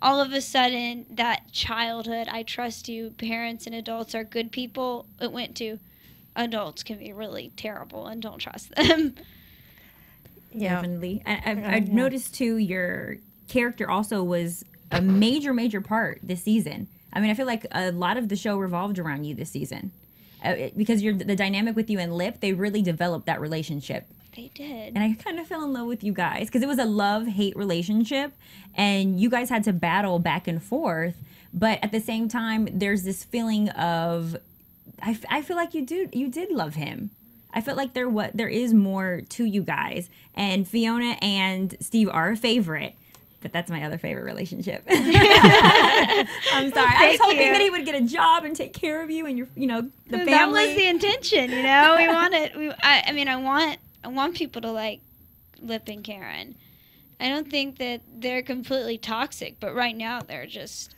all of a sudden, that childhood, I trust you, parents and adults are good people, it went to adults can be really terrible and don't trust them. Yeah. Definitely. I've noticed, too, your character also was a major part this season. I mean, I feel like a lot of the show revolved around you this season. Because the dynamic with you and Lip, they really developed that relationship. They did. And I kind of fell in love with you guys because it was a love-hate relationship, and you guys had to battle back and forth. But at the same time, there's this feeling of, I feel like you did love him. I felt like there is more to you guys. And Fiona and Steve are a favorite. But that's my other favorite relationship. I'm sorry. I was hoping that he would get a job and take care of you and your, the family. That was the intention, We wanted. I want people to like Lip and Karen. I don't think that they're completely toxic, but right now they're just.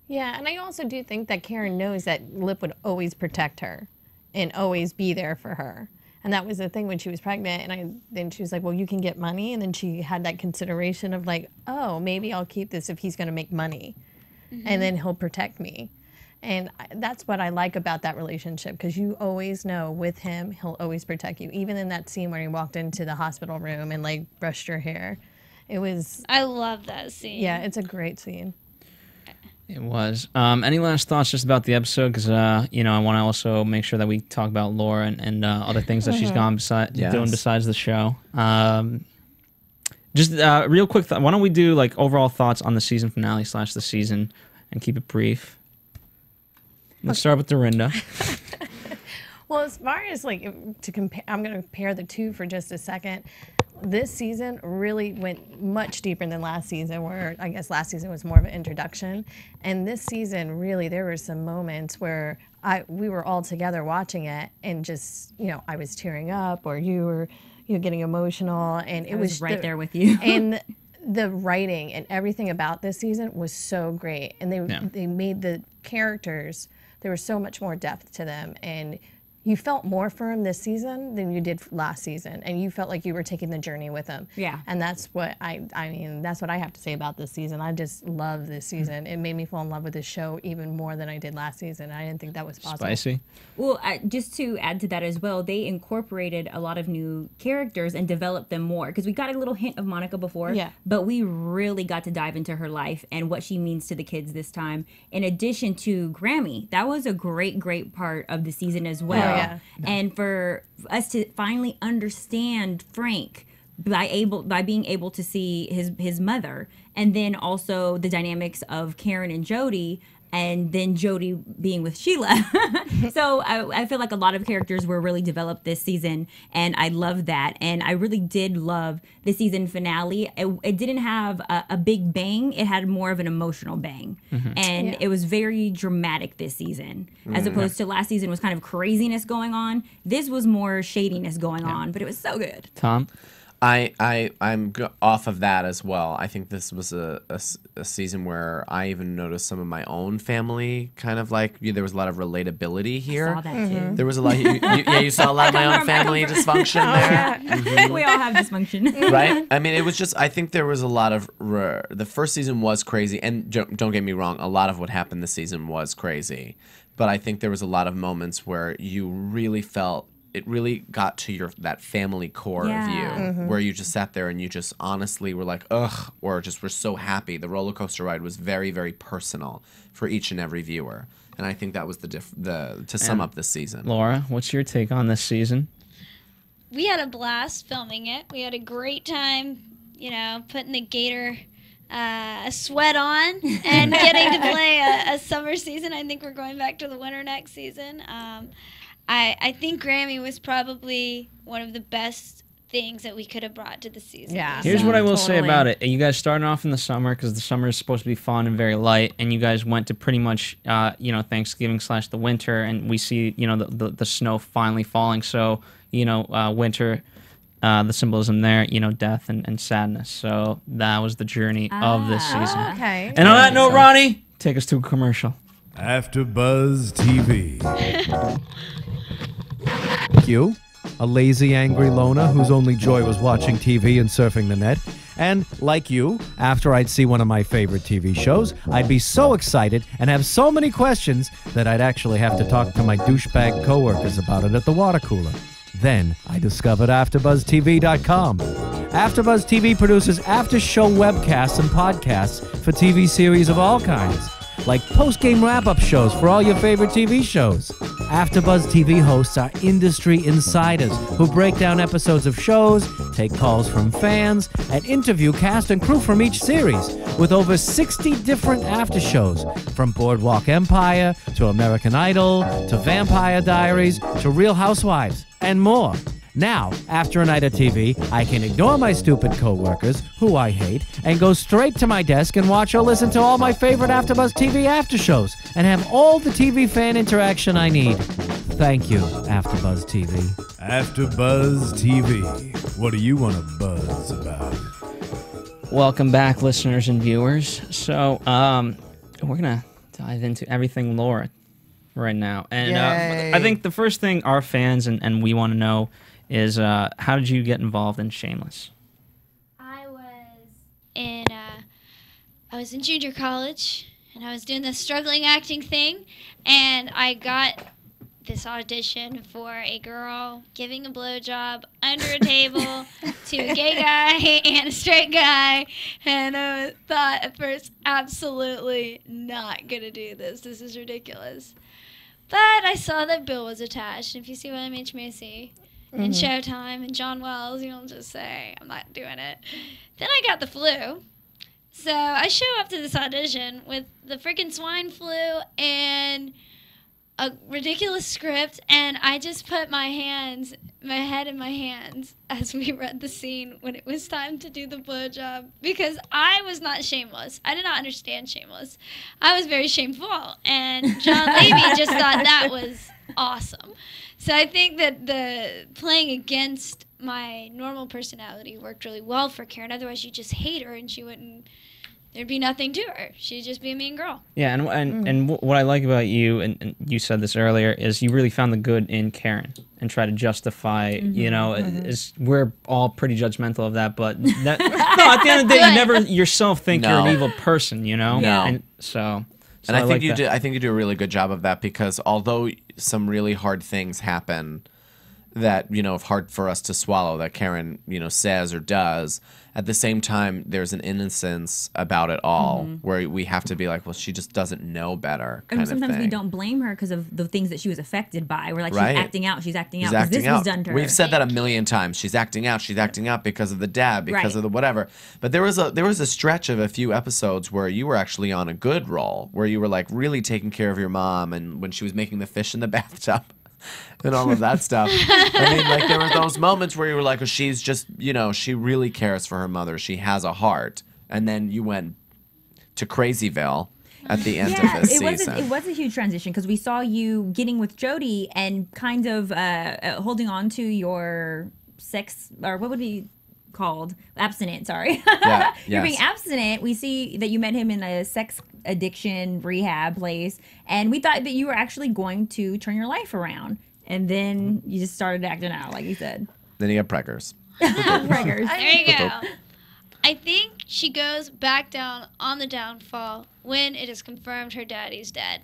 Yeah, and I also do think that Karen knows that Lip would always protect her and always be there for her. And that was the thing when she was pregnant. And then she was like, well, you can get money. And then she had that consideration of like, oh, maybe I'll keep this if he's going to make money. And then he'll protect me. And that's what I like about that relationship, because you always know with him, he'll always protect you. Even in that scene where he walked into the hospital room and like brushed your hair. It was... I love that scene. Yeah, it's a great scene. It was. Any last thoughts just about the episode? Because, you know, I want to also make sure that we talk about Laura and other things that she's doing besides the show. Just real quick, why don't we do like overall thoughts on the season finale / the season and keep it brief? Let's start with Dorinda. Well, as far as like to compare, I'm going to compare the two for just a second. This season really went much deeper than last season, where I guess last season was more of an introduction. And this season, really, there were some moments where we were all together watching it, and just, you know, I was tearing up, or you were, you know, getting emotional, and it was right there with you. And the writing and everything about this season was so great, and they made the characters, there was so much more depth to them, and you felt more for him this season than you did last season, and you felt like you were taking the journey with him. Yeah. And that's what I mean, that's what I have to say about this season. I just love this season. It made me fall in love with this show even more than I did last season. I didn't think that was possible. Spicy. Well, just to add to that as well, they incorporated a lot of new characters and developed them more, because we got a little hint of Monica before, but we really got to dive into her life and what she means to the kids this time. In addition to Grammy, that was a great part of the season as well. And for us to finally understand Frank by being able to see his mother, and then also the dynamics of Karen and Jody, and then Jody being with Sheila. So I feel like a lot of characters were really developed this season, and I love that. And I really did love the season finale. It didn't have a big bang. It had more of an emotional bang. And it was very dramatic this season, as opposed to last season was kind of craziness going on. This was more shadiness going on, but it was so good. Tom? I'm off of that as well. I think this was a season where I even noticed some of my own family kind of like, there was a lot of relatability here. I saw that too. There was a lot. You saw a lot of my own family dysfunction there. We all have dysfunction, right? I mean, it was just. I think there was a lot of. The first season was crazy, and don't get me wrong, a lot of what happened this season was crazy, but I think there was a lot of moments where you really felt. It really got to that family core of you, where you just sat there and you just honestly were like, ugh, or just were so happy. The roller coaster ride was very, very personal for each and every viewer, and I think that was to sum up this season. Laura, what's your take on this season? We had a blast filming it. We had a great time, you know, putting the gator sweat on and getting to play a summer season. I think we're going back to the winter next season. I think Grammy was probably one of the best things that we could have brought to the season. Yeah. Here's what I will say about it. You guys started off in the summer, because the summer is supposed to be fun and very light, and you guys went to pretty much, you know, Thanksgiving / the winter, and we see, you know, the snow finally falling. So, you know, winter, the symbolism there, you know, death and sadness. So that was the journey of this season. Okay. And on that note, Ronnie, take us to a commercial. AfterBuzz TV. You, a lazy, angry loner whose only joy was watching TV and surfing the net. And, like you, after I'd see one of my favorite TV shows, I'd be so excited and have so many questions that I'd actually have to talk to my douchebag coworkers about it at the water cooler. Then I discovered AfterBuzzTV.com. AfterBuzz TV produces after-show webcasts and podcasts for TV series of all kinds, like post-game wrap-up shows for all your favorite TV shows. AfterBuzz TV hosts are industry insiders who break down episodes of shows, take calls from fans, and interview cast and crew from each series, with over 60 different after shows, from Boardwalk Empire to American Idol to Vampire Diaries to Real Housewives, and more. Now, after a night of TV, I can ignore my stupid coworkers, who I hate, and go straight to my desk and watch or listen to all my favorite AfterBuzz TV after shows, and have all the TV fan interaction I need. Thank you, AfterBuzz TV. AfterBuzz TV. What do you want to buzz about? Welcome back, listeners and viewers. So, we're gonna dive into everything Laura right now, and I think the first thing our fans and we want to know is how did you get involved in Shameless? I was in junior college, and I was doing the struggling acting thing, and I got this audition for a girl giving a blowjob under a table to a gay guy and a straight guy, and I thought at first, absolutely not gonna do this. This is ridiculous. But I saw that Bill was attached, and if you see William H. Macy and Showtime and John Wells, you don't just say, I'm not doing it. Then I got the flu. So I show up to this audition with the freaking swine flu and a ridiculous script, and I just put my head in my hands as we read the scene when it was time to do the blowjob, because I was not shameless. I did not understand Shameless. I was very shameful, and John Levy just thought that was awesome. So I think that the playing against my normal personality worked really well for Karen. Otherwise, you just hate her, and there'd be nothing to her. She'd just be a mean girl. Yeah, and what I like about you, and you said this earlier, is you really found the good in Karen and try to justify, is we're all pretty judgmental of that, but that, no, at the end of the day, you never yourself think you're an evil person, No. And I think like you that. do. I think you do a really good job of that, because although some really hard things happen that hard for us to swallow, that Karen says or does, at the same time there's an innocence about it all where we have to be like, well, she just doesn't know better, And sometimes we don't blame her because of the things that she was affected by. We're like, Right. she's acting out, because acting this was out. done to her. We've said that a million times. She's acting out because of the dad, because Right. of the whatever. But there was a stretch of a few episodes where you were actually on a good roll, where you were like really taking care of your mom, and when she was making the fish in the bathtub and all of that stuff. I mean, like, there were those moments where you were like, oh, she's just, she really cares for her mother. She has a heart. And then you went to Crazyville at the end of this season. It was a huge transition, because we saw you getting with Jody and kind of holding on to your sex, or what would be called? Abstinent, sorry. Yeah, You're being yes. abstinent. We see that you met him in a sex addiction rehab place, and we thought that you were actually going to turn your life around. And then you just started acting out, like you said. Then you have preggers. Preggers. There you go. I think she goes back down on the downfall when it is confirmed her daddy's dead.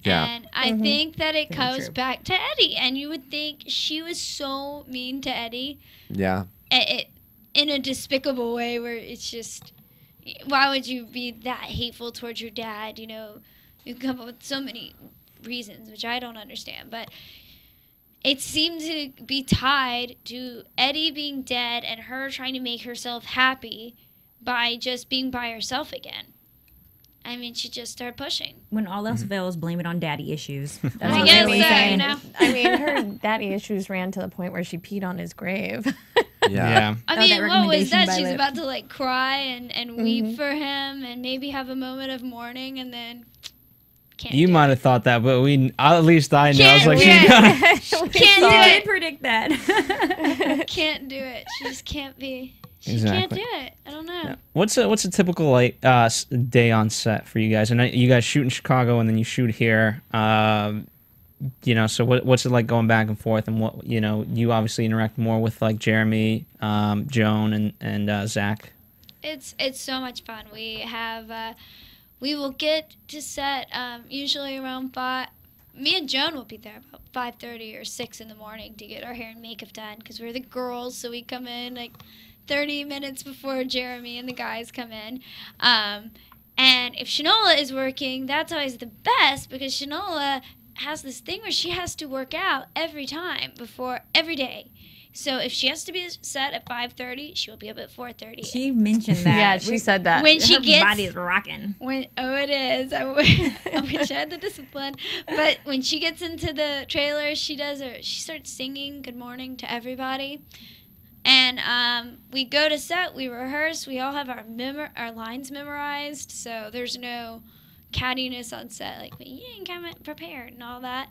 Yeah. And I think that it Very goes true. back to Eddie. And you would think she was so mean to Eddie. Yeah. In a despicable way, where it's just, why would you be that hateful towards your dad? You can come up with so many reasons, which I don't understand. But it seemed to be tied to Eddie being dead and her trying to make herself happy by just being by herself again. I mean, she just started pushing. When all else fails, blame it on daddy issues. That's I what guess they so, say. I mean, her daddy issues ran to the point where she peed on his grave. Yeah. I Oh, mean, that what was recommendation that? by She's Liv. about to like cry and weep for him and maybe have a moment of mourning, and then can't You do might it. have thought that, but at least I know. I was Can't like, do she's it. gonna. Can't I do did it. predict that. Can't do it. She just can't be. She Exactly. can't do it. I don't know. What's a typical day on set for you guys? And you guys shoot in Chicago and then you shoot here. So what's it like going back and forth? And what you obviously interact more with like Jeremy, Joan, and Zach. It's so much fun. We will get to set usually around 5. Me and Joan will be there about 5:30 or 6 in the morning to get our hair and makeup done, because we're the girls, so we come in like 30 minutes before Jeremy and the guys come in. And if Shanola is working, that's always the best, because Shanola has this thing where she has to work out every day. So if she has to be set at 5:30, she will be up at 4:30. She mentioned that. Yeah, she said that. When she her gets body is rocking. it is. I wish I had the discipline. But when she gets into the trailer, she starts singing "Good Morning" to everybody. And we go to set, we rehearse, we all have our lines memorized, so there's no cattiness on set, like, you didn't come prepared and all that.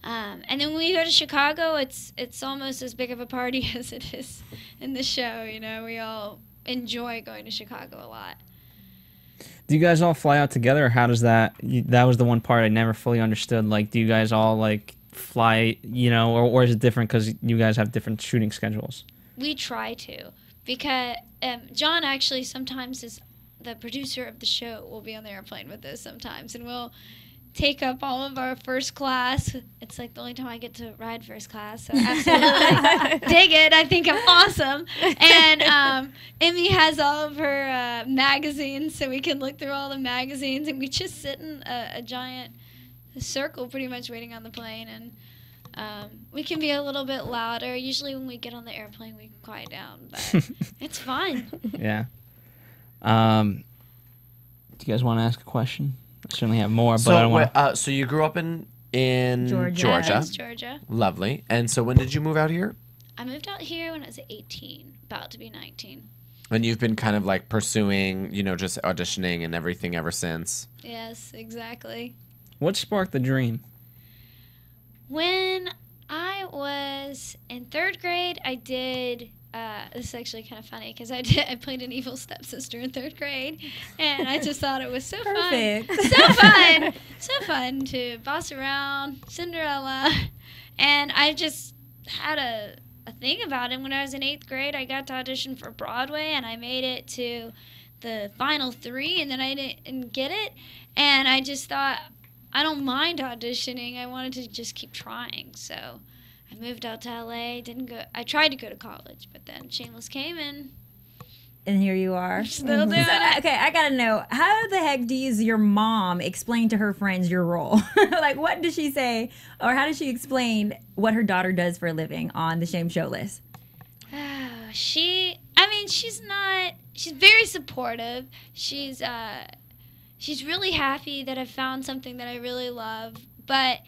And then when we go to Chicago, it's almost as big of a party as it is in the show. We all enjoy going to Chicago a lot. Do you guys all fly out together, or how does that? That was the one part I never fully understood. Like, do you guys all like fly, or is it different because you guys have different shooting schedules? We try to, because John actually sometimes is the producer of the show. Will be on the airplane with us sometimes, and we'll take up all of our first class. It's like the only time I get to ride first class, so absolutely dig it. I think I'm awesome. And Emmy has all of her magazines, so we can look through all the magazines, and we just sit in a giant circle pretty much waiting on the plane, and we can be a little bit louder. Usually when we get on the airplane, we quiet down, but it's fun. Yeah. Do you guys want to ask a question? I certainly have more, but I don't want. So you grew up in Georgia. Athens, Georgia. Lovely. And so when did you move out here? I moved out here when I was 18, about to be 19. And you've been kind of like pursuing, just auditioning and everything ever since. Yes, exactly. What sparked the dream? When I was in 3rd grade, I did. This is actually kind of funny because I played an evil stepsister in 3rd grade, and I just thought it was so fun, so fun to boss around Cinderella, and I just had a thing about it. When I was in 8th grade, I got to audition for Broadway, and I made it to the final 3, and then I didn't get it, and I just thought, I don't mind auditioning. I wanted to just keep trying, so I moved out to LA. I tried to go to college, but then Shameless came and here you are. Still doing it. Okay, I gotta know, how the heck does your mom explain to her friends your role? Like, what does she say, or how does she explain what her daughter does for a living on the Shame Show list? She's very supportive. She's really happy that I found something that I really love, but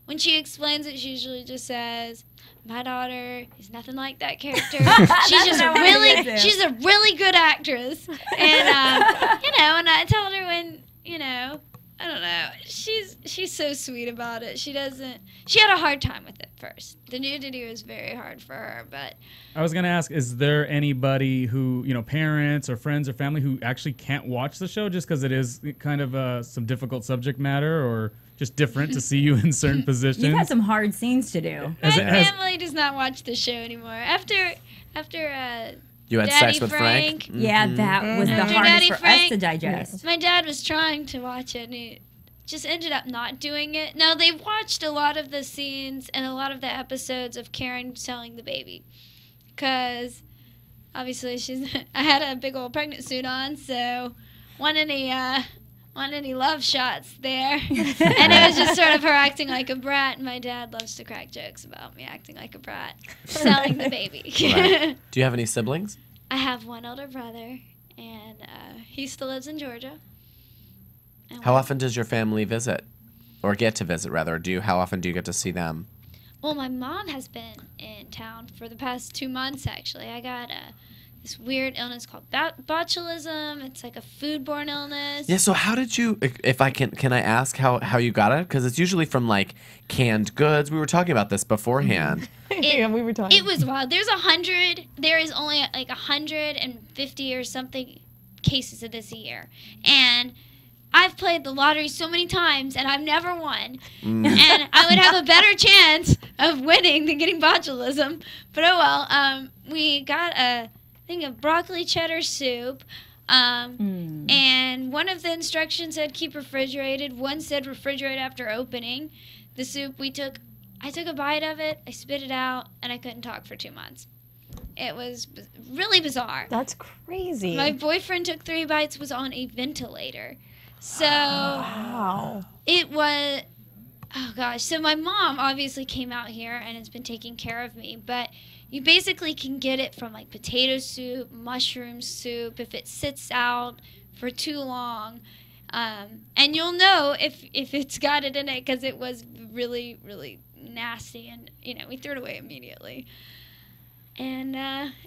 when she explains it, she usually just says, "My daughter is nothing like that character. She's a really good actress." And and I told her when, I don't know, she's so sweet about it. She had a hard time with it first. The nudity was very hard for her, but I was gonna ask, is there anybody who, parents or friends or family who actually can't watch the show just because it is kind of some difficult subject matter, or just different to see you in certain positions? You've had some hard scenes to do. My family does not watch the show anymore. After you had Daddy sex with Frank. Mm-hmm. Yeah, that was the After hardest Daddy for Frank, us to digest. My dad was trying to watch it, and he just ended up not doing it. Now, they watched a lot of the scenes and a lot of the episodes of Karen selling the baby, because obviously I had a big old pregnant suit on, so want any love shots there. And it was just sort of her acting like a brat, and my dad loves to crack jokes about me acting like a brat selling the baby. Right. Do you have any siblings? I have one older brother, and he still lives in Georgia. How often does your family visit, or get to visit rather? How often do you get to see them? Well, my mom has been in town for the past 2 months, actually. I got this weird illness called botulism. It's like a foodborne illness. Yeah, so how did you, if I can I ask how you got it? Because it's usually from like canned goods. We were talking about this beforehand. We were talking. It was wild. There is only like 150 or something cases of this a year. And I've played the lottery so many times, and I've never won. And I would have a better chance of winning than getting botulism. But oh well. We got a thing of broccoli cheddar soup. And one of the instructions said keep refrigerated. One said refrigerate after opening. The soup I took a bite of it, I spit it out, and I couldn't talk for 2 months. It was really bizarre. That's crazy. My boyfriend took 3 bites, was on a ventilator. So wow. It was, oh gosh. So my mom obviously came out here and has been taking care of me, but you basically can get it from like potato soup, mushroom soup, if it sits out for too long. And you'll know if it's got it in it, because it was really, really nasty, and we threw it away immediately. And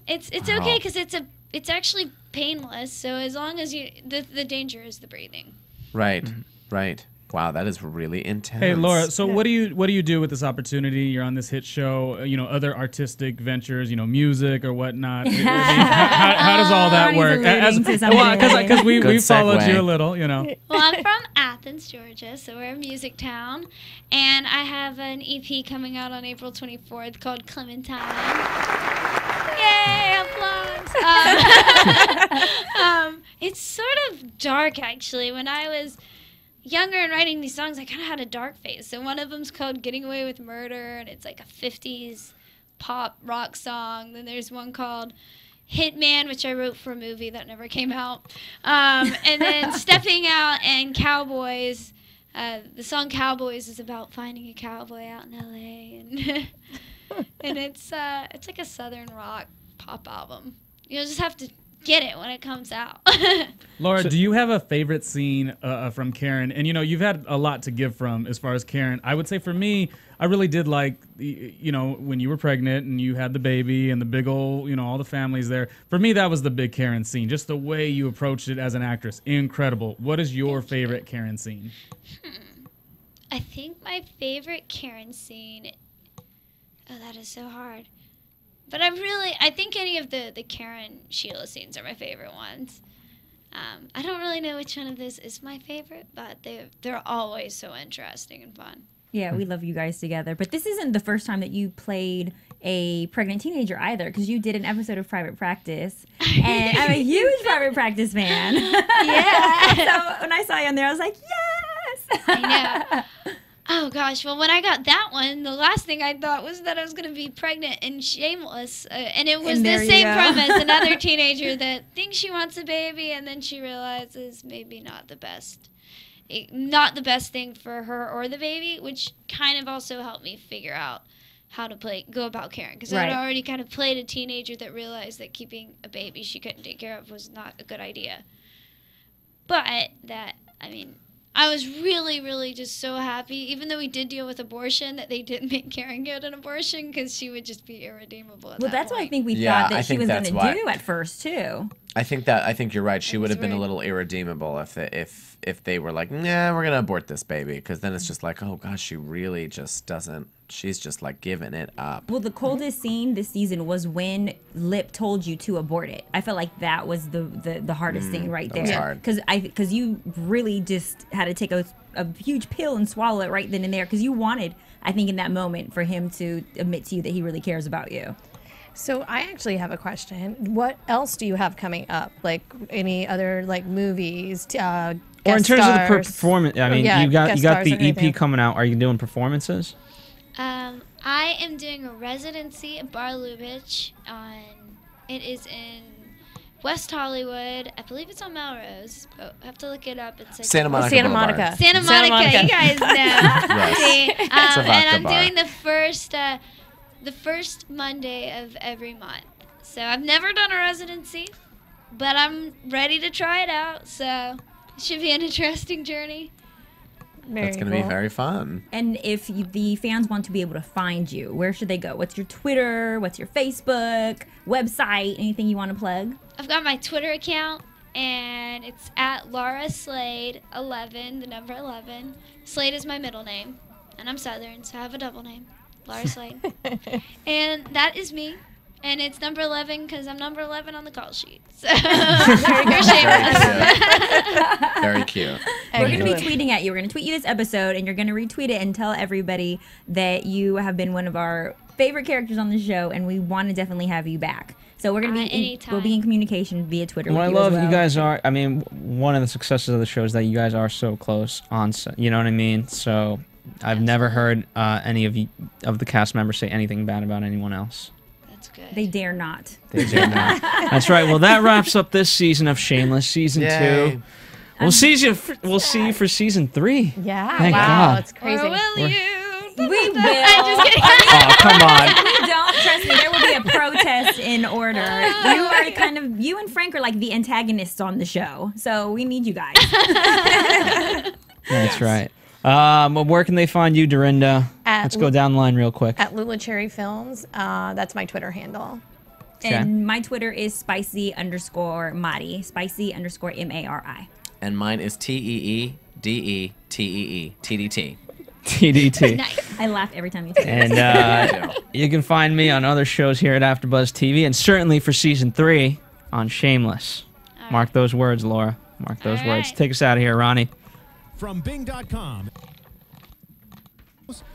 it's okay, because it's actually painless. So as long as the danger is the breathing. Right, right. Wow, that is really intense. Hey, Laura, so what do you do with this opportunity? You're on this hit show, other artistic ventures, music or whatnot. How does all that work? Because we followed you a little, Well, I'm from Athens. Athens, Georgia, so we're a music town. And I have an EP coming out on April 24th called Clementine. Yay, applause! It's sort of dark, actually. When I was younger and writing these songs, I kind of had a dark phase. So one of them's called Getting Away with Murder, and it's like a 50s pop rock song. Then there's one called Hitman, which I wrote for a movie that never came out. And then Stepping Out and Cowboys. The song Cowboys is about finding a cowboy out in L.A. And it's like a southern rock pop album. You'll just have to get it when it comes out. Laura, do you have a favorite scene from Karen? And, you've had a lot to give from as far as Karen. I would say for me, I really did like, when you were pregnant and you had the baby and the big old, all the families there. For me, that was the big Karen scene. Just the way you approached it as an actress. Incredible. What is your favorite Karen scene? I think my favorite Karen scene... Oh, that is so hard. But I think any of the Karen Sheila scenes are my favorite ones. I don't really know which one of this is my favorite, but they're always so interesting and fun. Yeah, we love you guys together. But this isn't the first time that you played a pregnant teenager either, because you did an episode of Private Practice. And I'm a huge Private Practice fan. Yeah. So when I saw you on there, I was like, yes! I know. Oh, gosh. Well, when I got that one, the last thing I thought was that I was going to be pregnant and Shameless. And it was the same premise. Another teenager that thinks she wants a baby, and then she realizes maybe not the best thing for her or the baby, which kind of also helped me figure out how to go about Karen. Because I'd already kind of played a teenager that realized that keeping a baby she couldn't take care of was not a good idea. But I was really, really just so happy, even though we did deal with abortion, that they didn't make Karen get an abortion, because she would just be irredeemable at that that's point. what I think we thought that she was going to do at first, too. I think you're right. She would have been a little irredeemable if they were like, nah, we're gonna abort this baby, because then it's just like, oh gosh, she really just doesn't. She's just like giving it up. Well, the coldest scene this season was when Lip told you to abort it. I felt like that was the hardest thing right there. That was hard. Because you really just had to take a huge pill and swallow it right then and there, because you wanted, I think, in that moment for him to admit to you that he really cares about you. So I actually have a question. What else do you have coming up? Like any other movies? Or in terms of the performance, you got the EP coming out. Are you doing performances? I am doing a residency at Bar Lubitsch it is in West Hollywood. I believe it's on Melrose. Oh, I have to look it up. It's like Santa Monica. Santa Monica. Santa Monica. You guys know. Yes. See, It's a vodka and I'm bar. doing the first Monday of every month. So I've never done a residency, but I'm ready to try it out. So it should be an interesting journey. That's going to be very fun. And if the fans want to be able to find you, where should they go? What's your Twitter? What's your Facebook? Website? Anything you want to plug? I've got my Twitter account, and it's at Laura Slade 11, the number 11. Slade is my middle name, and I'm Southern, so I have a double name, Laura Slade. And that is me. And it's number 11 because I'm number 11 on the call sheet. So you're shameless. Very cute. We're going to be tweeting at you. We're going to tweet you this episode, and you're going to retweet it and tell everybody that you have been one of our favorite characters on the show, and we want to definitely have you back. So we're going to be we'll be in communication via Twitter. Well, with I you love as well. you guys are. I mean, one of the successes of the show is that you guys are so close on set. You know what I mean? So I've never heard any of the cast members say anything bad about anyone else. Good. They dare not. They dare not. That's right. Well, that wraps up this season of Shameless, season 2. We'll see you for season 3. Yeah. Thank wow. God. It's crazy. Or will you? We will. I'm just kidding. Oh, come on. If we don't, trust me, there will be a protest in order. You and Frank are like the antagonists on the show, so we need you guys. That's right. Where can they find you, Dorinda? Let's go down the line real quick. At Lula Cherry Films. That's my Twitter handle. Okay. And my Twitter is spicy_Mari, spicy_MARI. And mine is TEEDETEEE, TDT. TDT. Nice. I laugh every time you say it. And you can find me on other shows here at AfterBuzz TV, and certainly for season 3 on Shameless. Mark those words, Laura. Mark those words. Take us out of here, Ronnie. From Bing.com,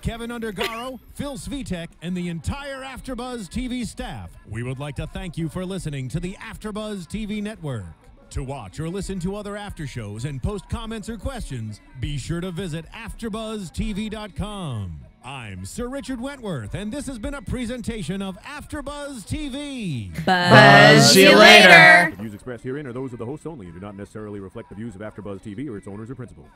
Kevin Undergaro, Phil Svitek, and the entire AfterBuzz TV staff, we would like to thank you for listening to the AfterBuzz TV network. To watch or listen to other after shows and post comments or questions, be sure to visit AfterBuzzTV.com. I'm Sir Richard Wentworth, and this has been a presentation of AfterBuzz TV. Buzz you later. The views expressed herein are those of the hosts only and do not necessarily reflect the views of AfterBuzz TV or its owners or principals.